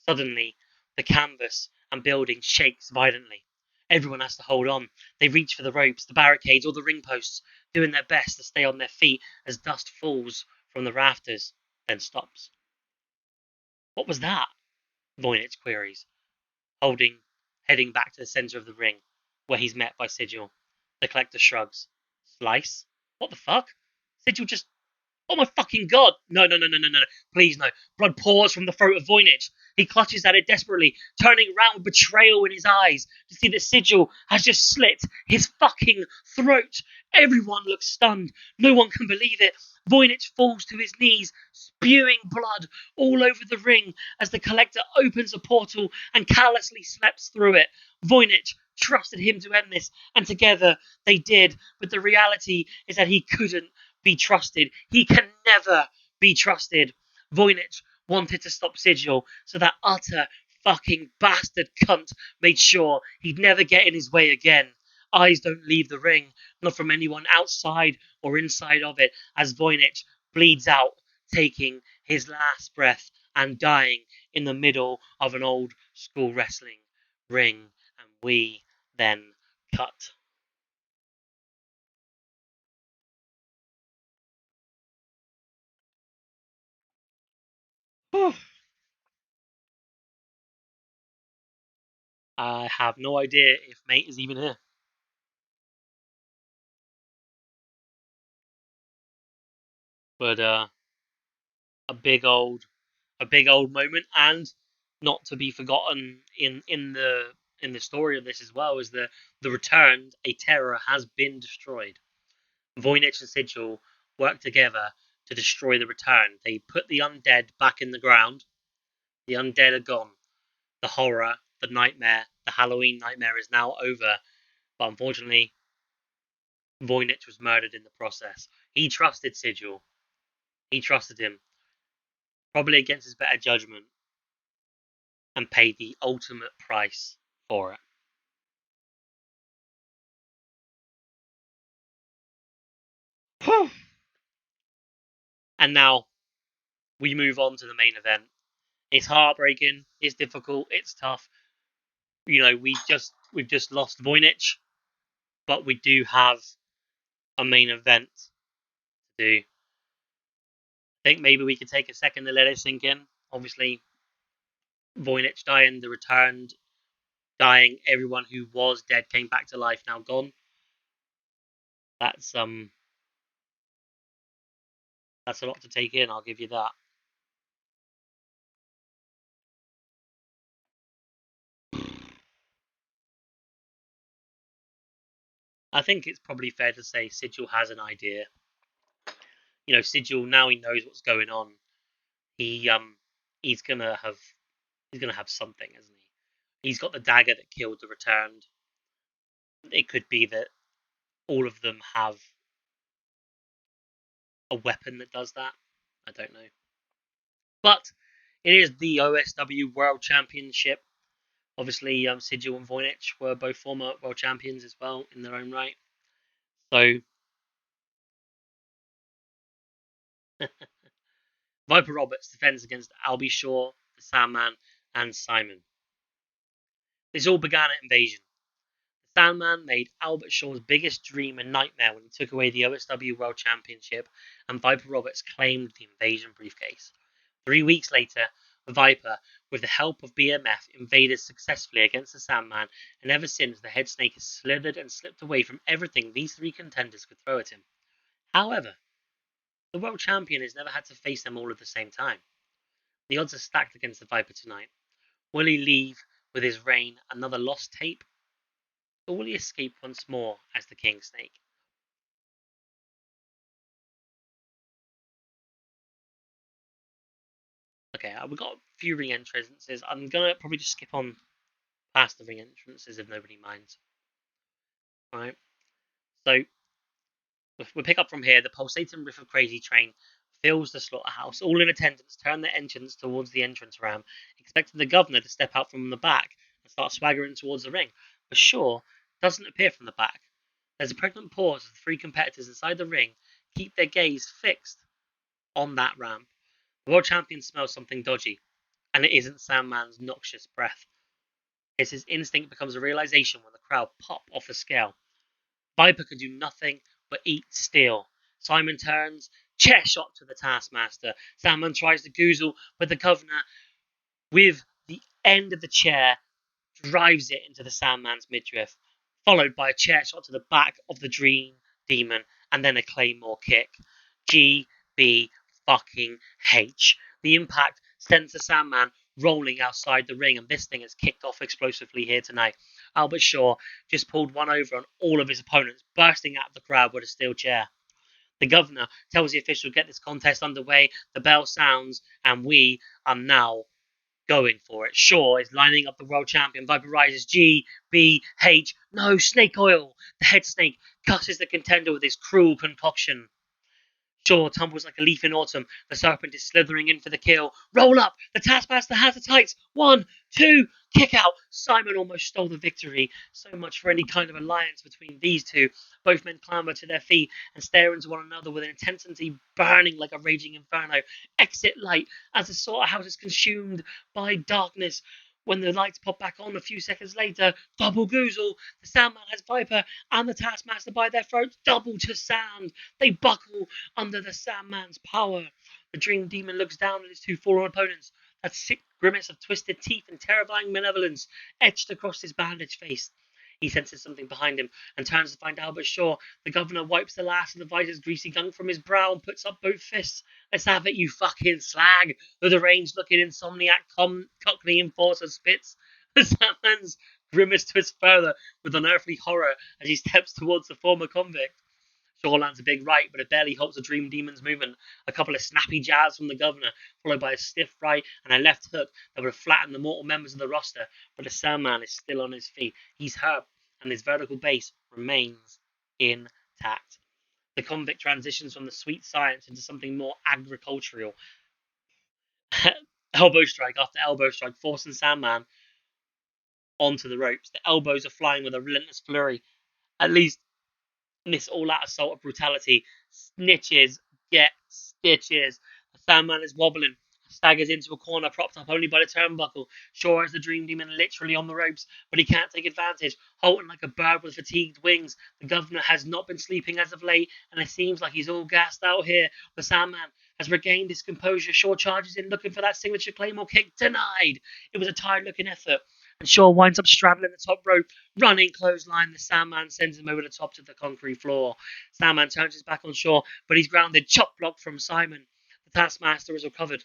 Suddenly, the canvas and building shakes violently. Everyone has to hold on. They reach for the ropes, the barricades, or the ring posts, doing their best to stay on their feet as dust falls from the rafters, then stops. What was that? Voynich queries, heading back to the center of the ring, where he's met by Sigil. The collector shrugs. Slice? What the fuck? Sigil just... Oh my fucking god! No. Please, no. Blood pours from the throat of Voynich. He clutches at it desperately, turning around with betrayal in his eyes to see that Sigil has just slit his fucking throat. Everyone looks stunned. No one can believe it. Voynich falls to his knees, spewing blood all over the ring as the collector opens a portal and callously slips through it. Voynich trusted him to end this, and together they did, but the reality is that he couldn't be trusted. He can never be trusted. Voynich wanted to stop Sigil, so that utter fucking bastard cunt made sure he'd never get in his way again. Eyes don't leave the ring, not from anyone outside or inside of it, as Voynich bleeds out, taking his last breath and dying in the middle of an old school wrestling ring. And we then cut. I have no idea if Mate is even here. But a big old moment, and not to be forgotten in the story of this as well is the returned. A terror has been destroyed. Voynich and Sigil work together to destroy the return. They put the undead back in the ground. The undead are gone. The horror, the nightmare, the Halloween nightmare is now over. But unfortunately, Voynich was murdered in the process. He trusted Sigil. He trusted him, probably against his better judgment, and paid the ultimate price for it. And now we move on to the main event. It's heartbreaking. It's difficult. It's tough. You know, we've just lost Voynich, but we do have a main event to do. I think maybe we could take a second to let it sink in. Obviously, Voynich dying, the returned dying, everyone who was dead came back to life, now gone. That's a lot to take in, I'll give you that. I think it's probably fair to say Sigil has an idea. You know, Sigil, now he knows what's going on. He's gonna have something, isn't he? He's got the dagger that killed the returned. It could be that all of them have a weapon that does that. I don't know. But it is the OSW World Championship. Obviously, Sigil and Voynich were both former world champions as well in their own right. So, Viper Roberts defends against Albie Shaw, the Sandman, and Simon. This all began at Invasion. The Sandman made Albert Shaw's biggest dream a nightmare when he took away the OSW World Championship, and Viper Roberts claimed the Invasion briefcase. 3 weeks later, Viper, with the help of BMF, invaded successfully against the Sandman, and ever since the Head Snake has slithered and slipped away from everything these three contenders could throw at him. However, the World Champion has never had to face them all at the same time. The odds are stacked against the Viper tonight. Will he leave with his reign another lost tape? Or will he escape once more as the King Snake? Okay, we've got a few ring entrances. I'm gonna probably just skip on past the ring entrances if nobody minds. Alright, so we pick up from here. The pulsating riff of Crazy Train fills the slaughterhouse. All in attendance turn their entrance towards the entrance ramp, expecting the governor to step out from the back and start swaggering towards the ring. But Shaw doesn't appear from the back. There's a pregnant pause as the three competitors inside the ring keep their gaze fixed on that ramp. The world champion smells something dodgy, and it isn't Sandman's noxious breath. His instinct becomes a realization when the crowd pop off the scale. Viper can do nothing but eat still. Simon turns, chair shot to the Taskmaster. Sandman tries to goozle, but the governor, with the end of the chair, drives it into the Sandman's midriff, followed by a chair shot to the back of the Dream Demon, and then a Claymore kick. GB fucking H. The impact sends the Sandman rolling outside the ring, and this thing has kicked off explosively here tonight. Albert Shaw just pulled one over on all of his opponents, bursting out of the crowd with a steel chair. The governor tells the official to get this contest underway. The bell sounds, and we are now going for it. Shaw is lining up the world champion. Viper rises. G, B, H. No, snake oil. The head snake cusses the contender with his cruel concoction. Shaw tumbles like a leaf in autumn. The serpent is slithering in for the kill. Roll up! The Taskmaster has the tights. 1, 2, kick out. Simon almost stole the victory. So much for any kind of alliance between these two. Both men clamber to their feet and stare into one another with an intensity burning like a raging inferno. Exit light as the slaughterhouse is consumed by darkness. When the lights pop back on a few seconds later, double goozle. The Sandman has Viper and the Taskmaster by their throats. Double to sand. They buckle under the Sandman's power. The Dream Demon looks down at his two fallen opponents. That sick grimace of twisted teeth and terrifying malevolence etched across his bandaged face. He senses something behind him and turns to find Albert Shaw. The governor wipes the last of the Viper's greasy gunk from his brow and puts up both fists. Let's have it, you fucking slag! The deranged looking insomniac cockney enforcer spits. The Sandman's grimace twists further with unearthly horror as he steps towards the former convict. Shaw lands a big right, but it barely halts the Dream Demon's movement. A couple of snappy jabs from the Governor, followed by a stiff right and a left hook that would have flattened the mortal members of the roster, but the Sandman is still on his feet. He's hurt, and his vertical base remains intact. The convict transitions from the sweet science into something more agricultural. Elbow strike after elbow strike, forcing Sandman onto the ropes. The elbows are flying with a relentless flurry. At least in this all-out assault of brutality, snitches get stitches. The Sandman is wobbling, staggers into a corner, propped up only by the turnbuckle. Shaw has the Dream Demon literally on the ropes, but he can't take advantage, halting like a bird with fatigued wings. The Governor has not been sleeping as of late, and it seems like he's all gassed out here. The Sandman has regained his composure. Shaw charges in, looking for that signature Claymore kick. Denied. It was a tired-looking effort, and Shaw winds up straddling the top rope. Running clothesline, the Sandman sends him over the top to the concrete floor. Sandman turns his back on Shaw, but he's grounded. Chop block from Simon. The Taskmaster is recovered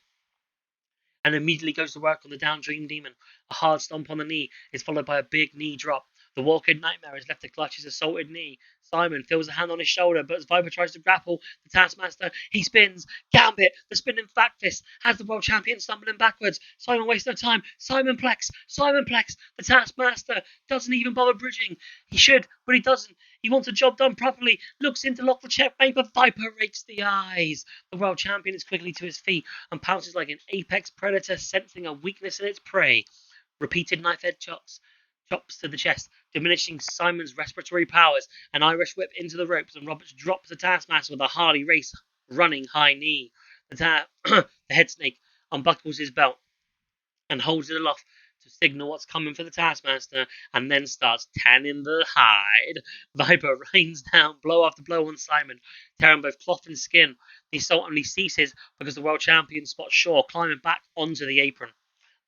and immediately goes to work on the down Dream Demon. A hard stomp on the knee is followed by a big knee drop. The Walking Nightmare is left to clutch his assaulted knee. Simon feels a hand on his shoulder, but as Viper tries to grapple the Taskmaster, he spins. Gambit, the spinning flat fist, has the world champion stumbling backwards. Simon wastes no time. Simon Plex. The Taskmaster doesn't even bother bridging. He should, but he doesn't. He wants a job done properly, looks in to lock the checkmate, but Viper rakes the eyes. The world champion is quickly to his feet and pounces like an apex predator, sensing a weakness in its prey. Repeated knife-edge chops to the chest, diminishing Simon's respiratory powers. An Irish whip into the ropes, and Roberts drops the Taskmaster with a Harley Race running high knee. The head snake unbuckles his belt and holds it aloft to signal what's coming for the Taskmaster, and then starts tanning the hide. Viper rains down blow after blow on Simon, tearing both cloth and skin. The assault only ceases because the world champion spots Shaw climbing back onto the apron.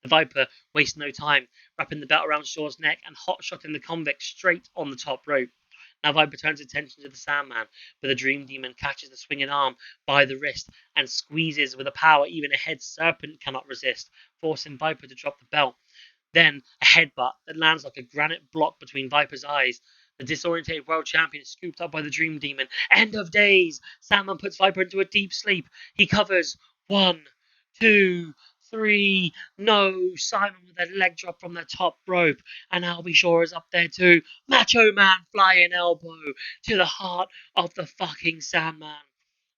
The Viper wastes no time, wrapping the belt around Shaw's neck and hot-shotting the convict straight on the top rope. Now Viper turns attention to the Sandman, but the Dream Demon catches the swinging arm by the wrist and squeezes with a power even a head serpent cannot resist, forcing Viper to drop the belt. Then a headbutt that lands like a granite block between Viper's eyes. The disorientated world champion is scooped up by the Dream Demon. End of days! Sandman puts Viper into a deep sleep. He covers. 1, 2, 3. No! Simon with a leg drop from the top rope. And Albie Shaw is up there too. Macho Man flying elbow to the heart of the fucking Sandman.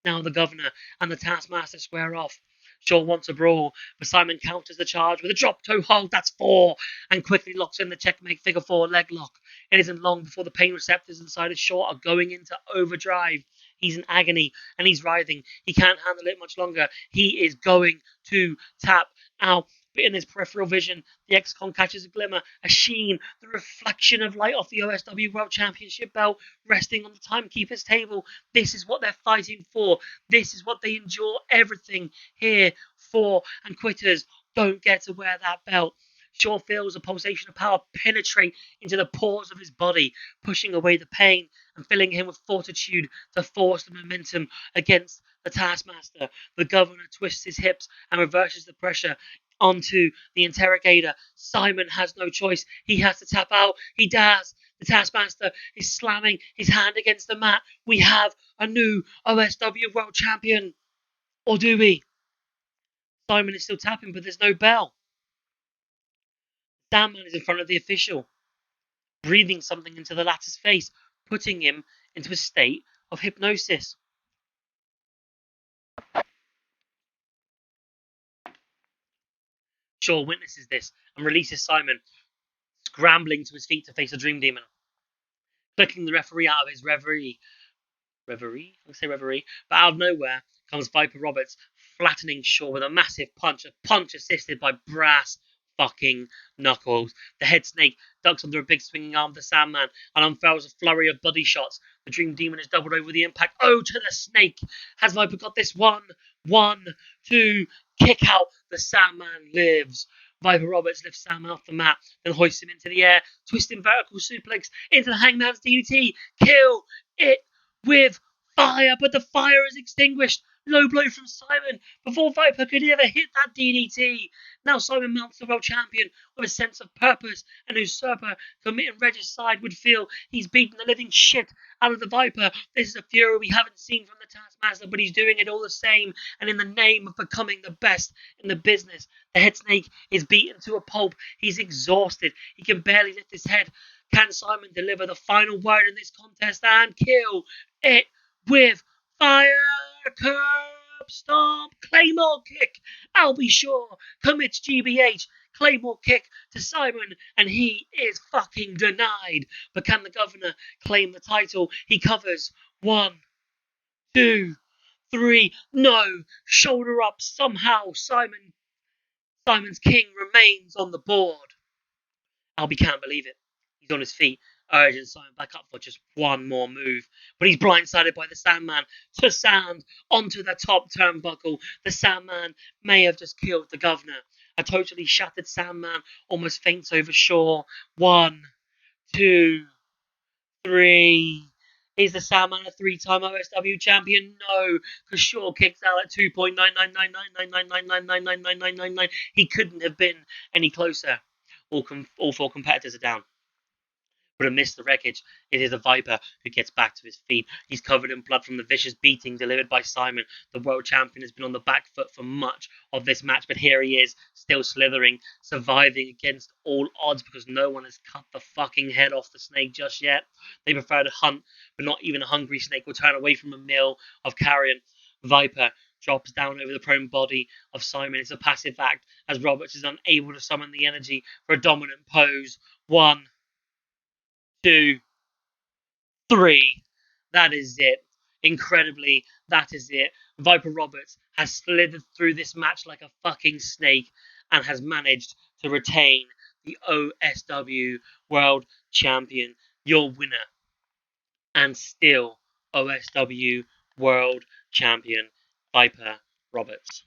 Now the Governor and the Taskmaster square off. Shaw wants a brawl, but Simon counters the charge with a drop toe hold. That's 4, and quickly locks in the checkmate figure 4 leg lock. It isn't long before the pain receptors inside of Shaw are going into overdrive. He's in agony and he's writhing. He can't handle it much longer. He is going to tap out. But in his peripheral vision, the ex-con catches a glimmer, a sheen, the reflection of light off the OSW World Championship belt resting on the timekeeper's table. This is what they're fighting for. This is what they endure everything here for. And quitters don't get to wear that belt. Shaw feels a pulsation of power penetrate into the pores of his body, pushing away the pain and filling him with fortitude to force the momentum against the Taskmaster. The Governor twists his hips and reverses the pressure onto the interrogator. Simon has no choice. He has to tap out. He does. The Taskmaster is slamming his hand against the mat. We have a new OSW World Champion. Or do we? Simon is still tapping, but there's no bell. Sandman is in front of the official, breathing something into the latter's face, putting him into a state of hypnosis. Shaw witnesses this and releases Simon, scrambling to his feet to face the Dream Demon. Clicking the referee out of his reverie. But out of nowhere comes Viper Roberts, flattening Shaw with a massive punch, a punch assisted by brass fucking knuckles. The head snake ducks under a big swinging arm of the Sandman and unfurls a flurry of body shots. The Dream Demon is doubled over the impact. Oh, to the snake! Has Viper got this? 1, 2, kick out. The Sandman lives. Viper Roberts lifts Sandman off the mat, then hoists him into the air, twisting vertical suplex into the Hangman's DDT. Kill it with fire, but the fire is extinguished Low blow from Simon before Viper could ever hit that DDT. Now Simon mounts the world champion with a sense of purpose, and Usurper, committing regicide, would feel he's beaten the living shit out of the Viper. This is a fury we haven't seen from the Taskmaster, but he's doing it all the same, and in the name of becoming the best in the business. The head snake is beaten to a pulp. He's exhausted. He can barely lift his head. Can Simon deliver the final word in this contest and kill it with fire? Curb stomp, Claymore kick. Albie Shaw commits GBH. Claymore kick to Simon, and he is fucking denied. But can the governor claim the title? He covers. 1, 2, 3. No. Shoulder up somehow. Simon's king remains on the board. Albie can't believe it. He's on his feet, urging Simon back up for just one more move. But he's blindsided by the Sandman to Sand onto the top turnbuckle. The Sandman may have just killed the governor. A totally shattered Sandman almost faints over Shaw. 1, 2, 3. Is the Sandman a 3-time OSW champion? No, because Shaw kicks out at 2.9999999999999. He couldn't have been any closer. All four competitors are down. But amidst the wreckage, it is a Viper who gets back to his feet. He's covered in blood from the vicious beating delivered by Simon. The world champion has been on the back foot for much of this match, but here he is, still slithering, surviving against all odds because no one has cut the fucking head off the snake just yet. They prefer to hunt, but not even a hungry snake will turn away from a meal of carrion. Viper drops down over the prone body of Simon. It's a passive act as Roberts is unable to summon the energy for a dominant pose. 1, 2, 3. That is it. Incredibly, that is it. Viper Roberts has slithered through this match like a fucking snake and has managed to retain the OSW World Champion. Your winner and still OSW World Champion, Viper Roberts.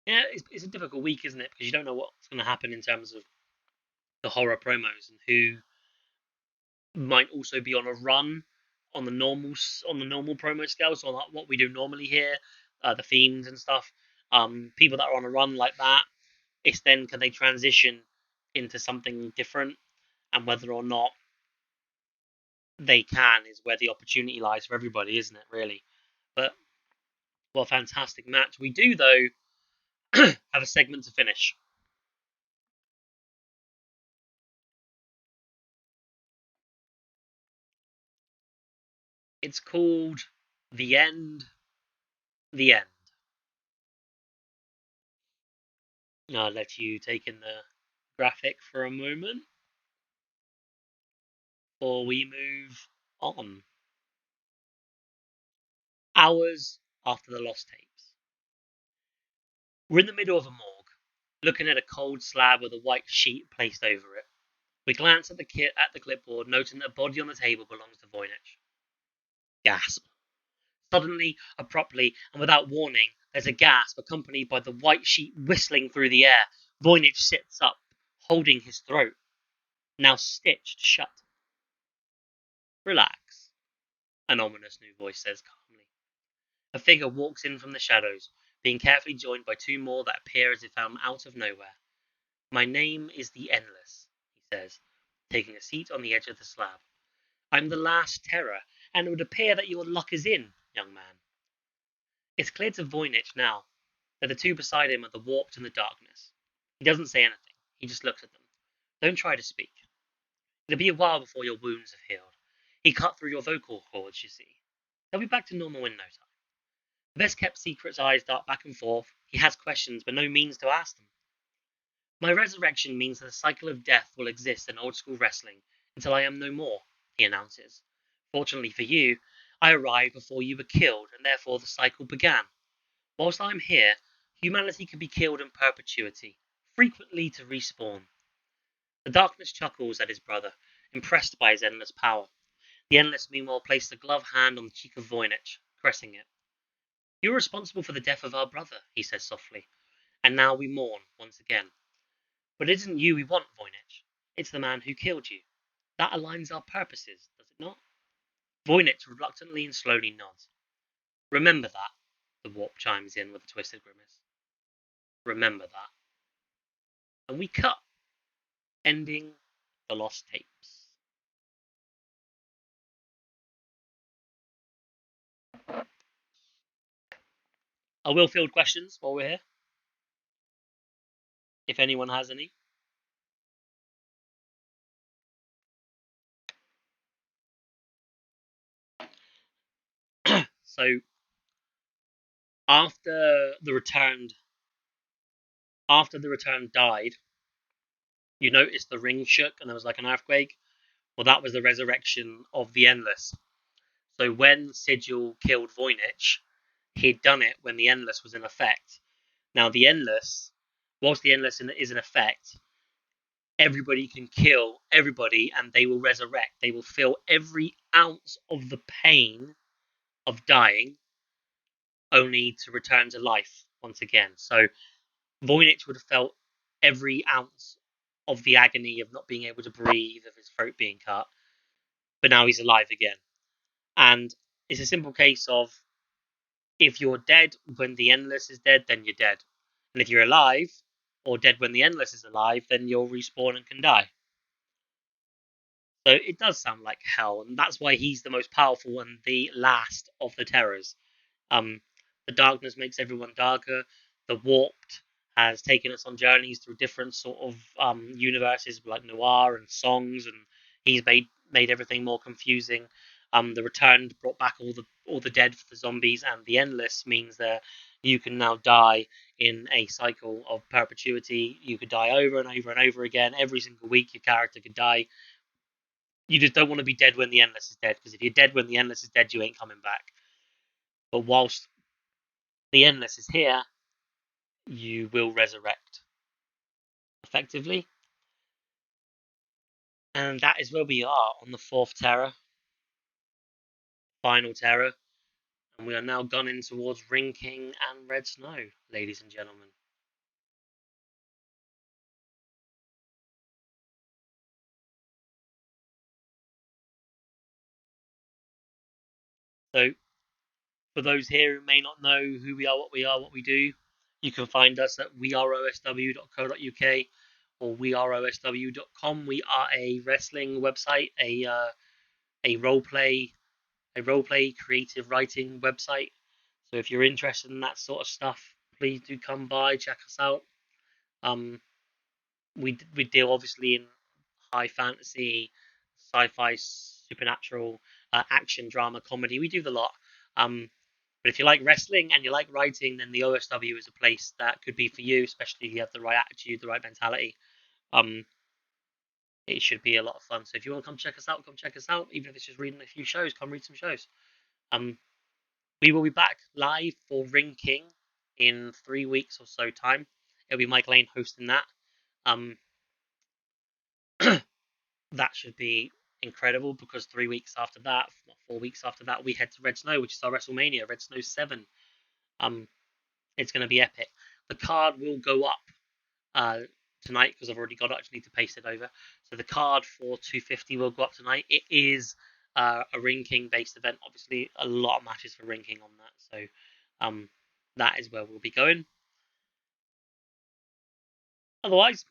Yeah, it's a difficult week, isn't it? Because you don't know what's going to happen in terms of the horror promos and who might also be on a run on the normal promo scale, so on what we do normally here, the themes and stuff. People that are on a run like that, it's then can they transition into something different, and whether or not they can is where the opportunity lies for everybody, isn't it? Really, but what a fantastic match. We do though have a segment to finish. It's called The End. The End. I'll let you take in the graphic for a moment before we move on. Hours after the lost tapes. We're in the middle of a morgue, looking at a cold slab with a white sheet placed over it. We glance at the clipboard, noting that a body on the table belongs to Voynich. Gasp. Suddenly, abruptly, and without warning, there's a gasp accompanied by the white sheet whistling through the air. Voynich sits up, holding his throat, now stitched shut. Relax, an ominous new voice says calmly. A figure walks in from the shadows, being carefully joined by two more that appear as if come out of nowhere. My name is the Endless, he says, taking a seat on the edge of the slab. I'm the last terror, and it would appear that your luck is in, young man. It's clear to Voynich now that the two beside him are the warped in the darkness. He doesn't say anything, he just looks at them. Don't try to speak. It'll be a while before your wounds have healed. He cut through your vocal cords, you see. They'll be back to normal in no time. The best kept secret's eyes dart back and forth. He has questions, but no means to ask them. My resurrection means that the cycle of death will exist in old school wrestling until I am no more, he announces. Fortunately for you, I arrived before you were killed, and therefore the cycle began. Whilst I am here, humanity can be killed in perpetuity, frequently to respawn. The darkness chuckles at his brother, impressed by his endless power. The Endless meanwhile placed a gloved hand on the cheek of Voynich, caressing it. "You were responsible for the death of our brother," he says softly, "and now we mourn once again. But it isn't you we want, Voynich. It's the man who killed you. That aligns our purposes, does it not?" Voynich reluctantly and slowly nods. "Remember that," the warp chimes in with a twisted grimace. "Remember that." And we cut, ending the Lost Tapes. I will field questions while we're here, if anyone has any. So after the returned died, you noticed the ring shook and there was like an earthquake. Well, that was the resurrection of the Endless. So when Sigil killed Voynich, he'd done it when the Endless was in effect. Now the Endless, whilst the Endless is in effect, everybody can kill everybody and they will resurrect. They will feel every ounce of the pain of dying, only to return to life once again. So Voynich would have felt every ounce of the agony of not being able to breathe, of his throat being cut, but now he's alive again. And it's a simple case of, if you're dead when the Endless is dead, then you're dead. And if you're alive, or dead when the Endless is alive, then you'll respawn and can die. So it does sound like hell, and that's why he's the most powerful and the last of the terrors. The darkness makes everyone darker. The warped has taken us on journeys through different sort of universes, like noir and songs, and he's made everything more confusing. The returned brought back all the dead for the zombies, and the endless means that you can now die in a cycle of perpetuity. You could die over and over and over again. Every single week, your character could die. You just don't want to be dead when the endless is dead, because if you're dead when the endless is dead, you ain't coming back. But whilst the endless is here, you will resurrect effectively. And that is where we are on the fourth terror, final terror. And we are now gunning towards Ring King and Red Snow, ladies and gentlemen. So, for those here who may not know who we are, what we do, you can find us at weareosw.co.uk or weareosw.com. We are a wrestling website, a roleplay creative writing website. So if you're interested in that sort of stuff, please do come by, check us out. We deal obviously in high fantasy, sci-fi, supernatural, action, drama, comedy. We do the lot. But if you like wrestling and you like writing, then the OSW is a place that could be for you, especially if you have the right attitude, the right mentality. It should be a lot of fun. So if you want to come check us out, come check us out. Even if it's just reading a few shows, come read some shows. We will be back live for Ring King in 3 weeks or so time. It'll be Mike Lane hosting that. That should be incredible, because 3 weeks after that, 4 weeks after that, we head to Red Snow, which is our WrestleMania, Red Snow 7. It's going to be epic. The card will go up tonight, because I've already got it. I just need to paste it over. So the card for 250 will go up tonight. It is a Ring King based event. Obviously, a lot of matches for Ring King on that. So that is where we'll be going. Otherwise,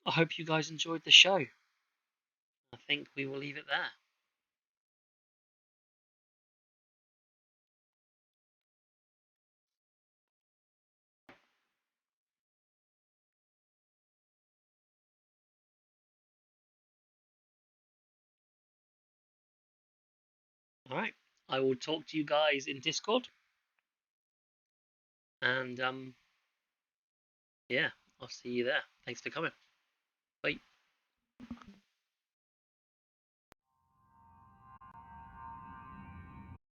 I hope you guys enjoyed the show. I think we will leave it there. All right. I will talk to you guys in Discord. And yeah, I'll see you there. Thanks for coming.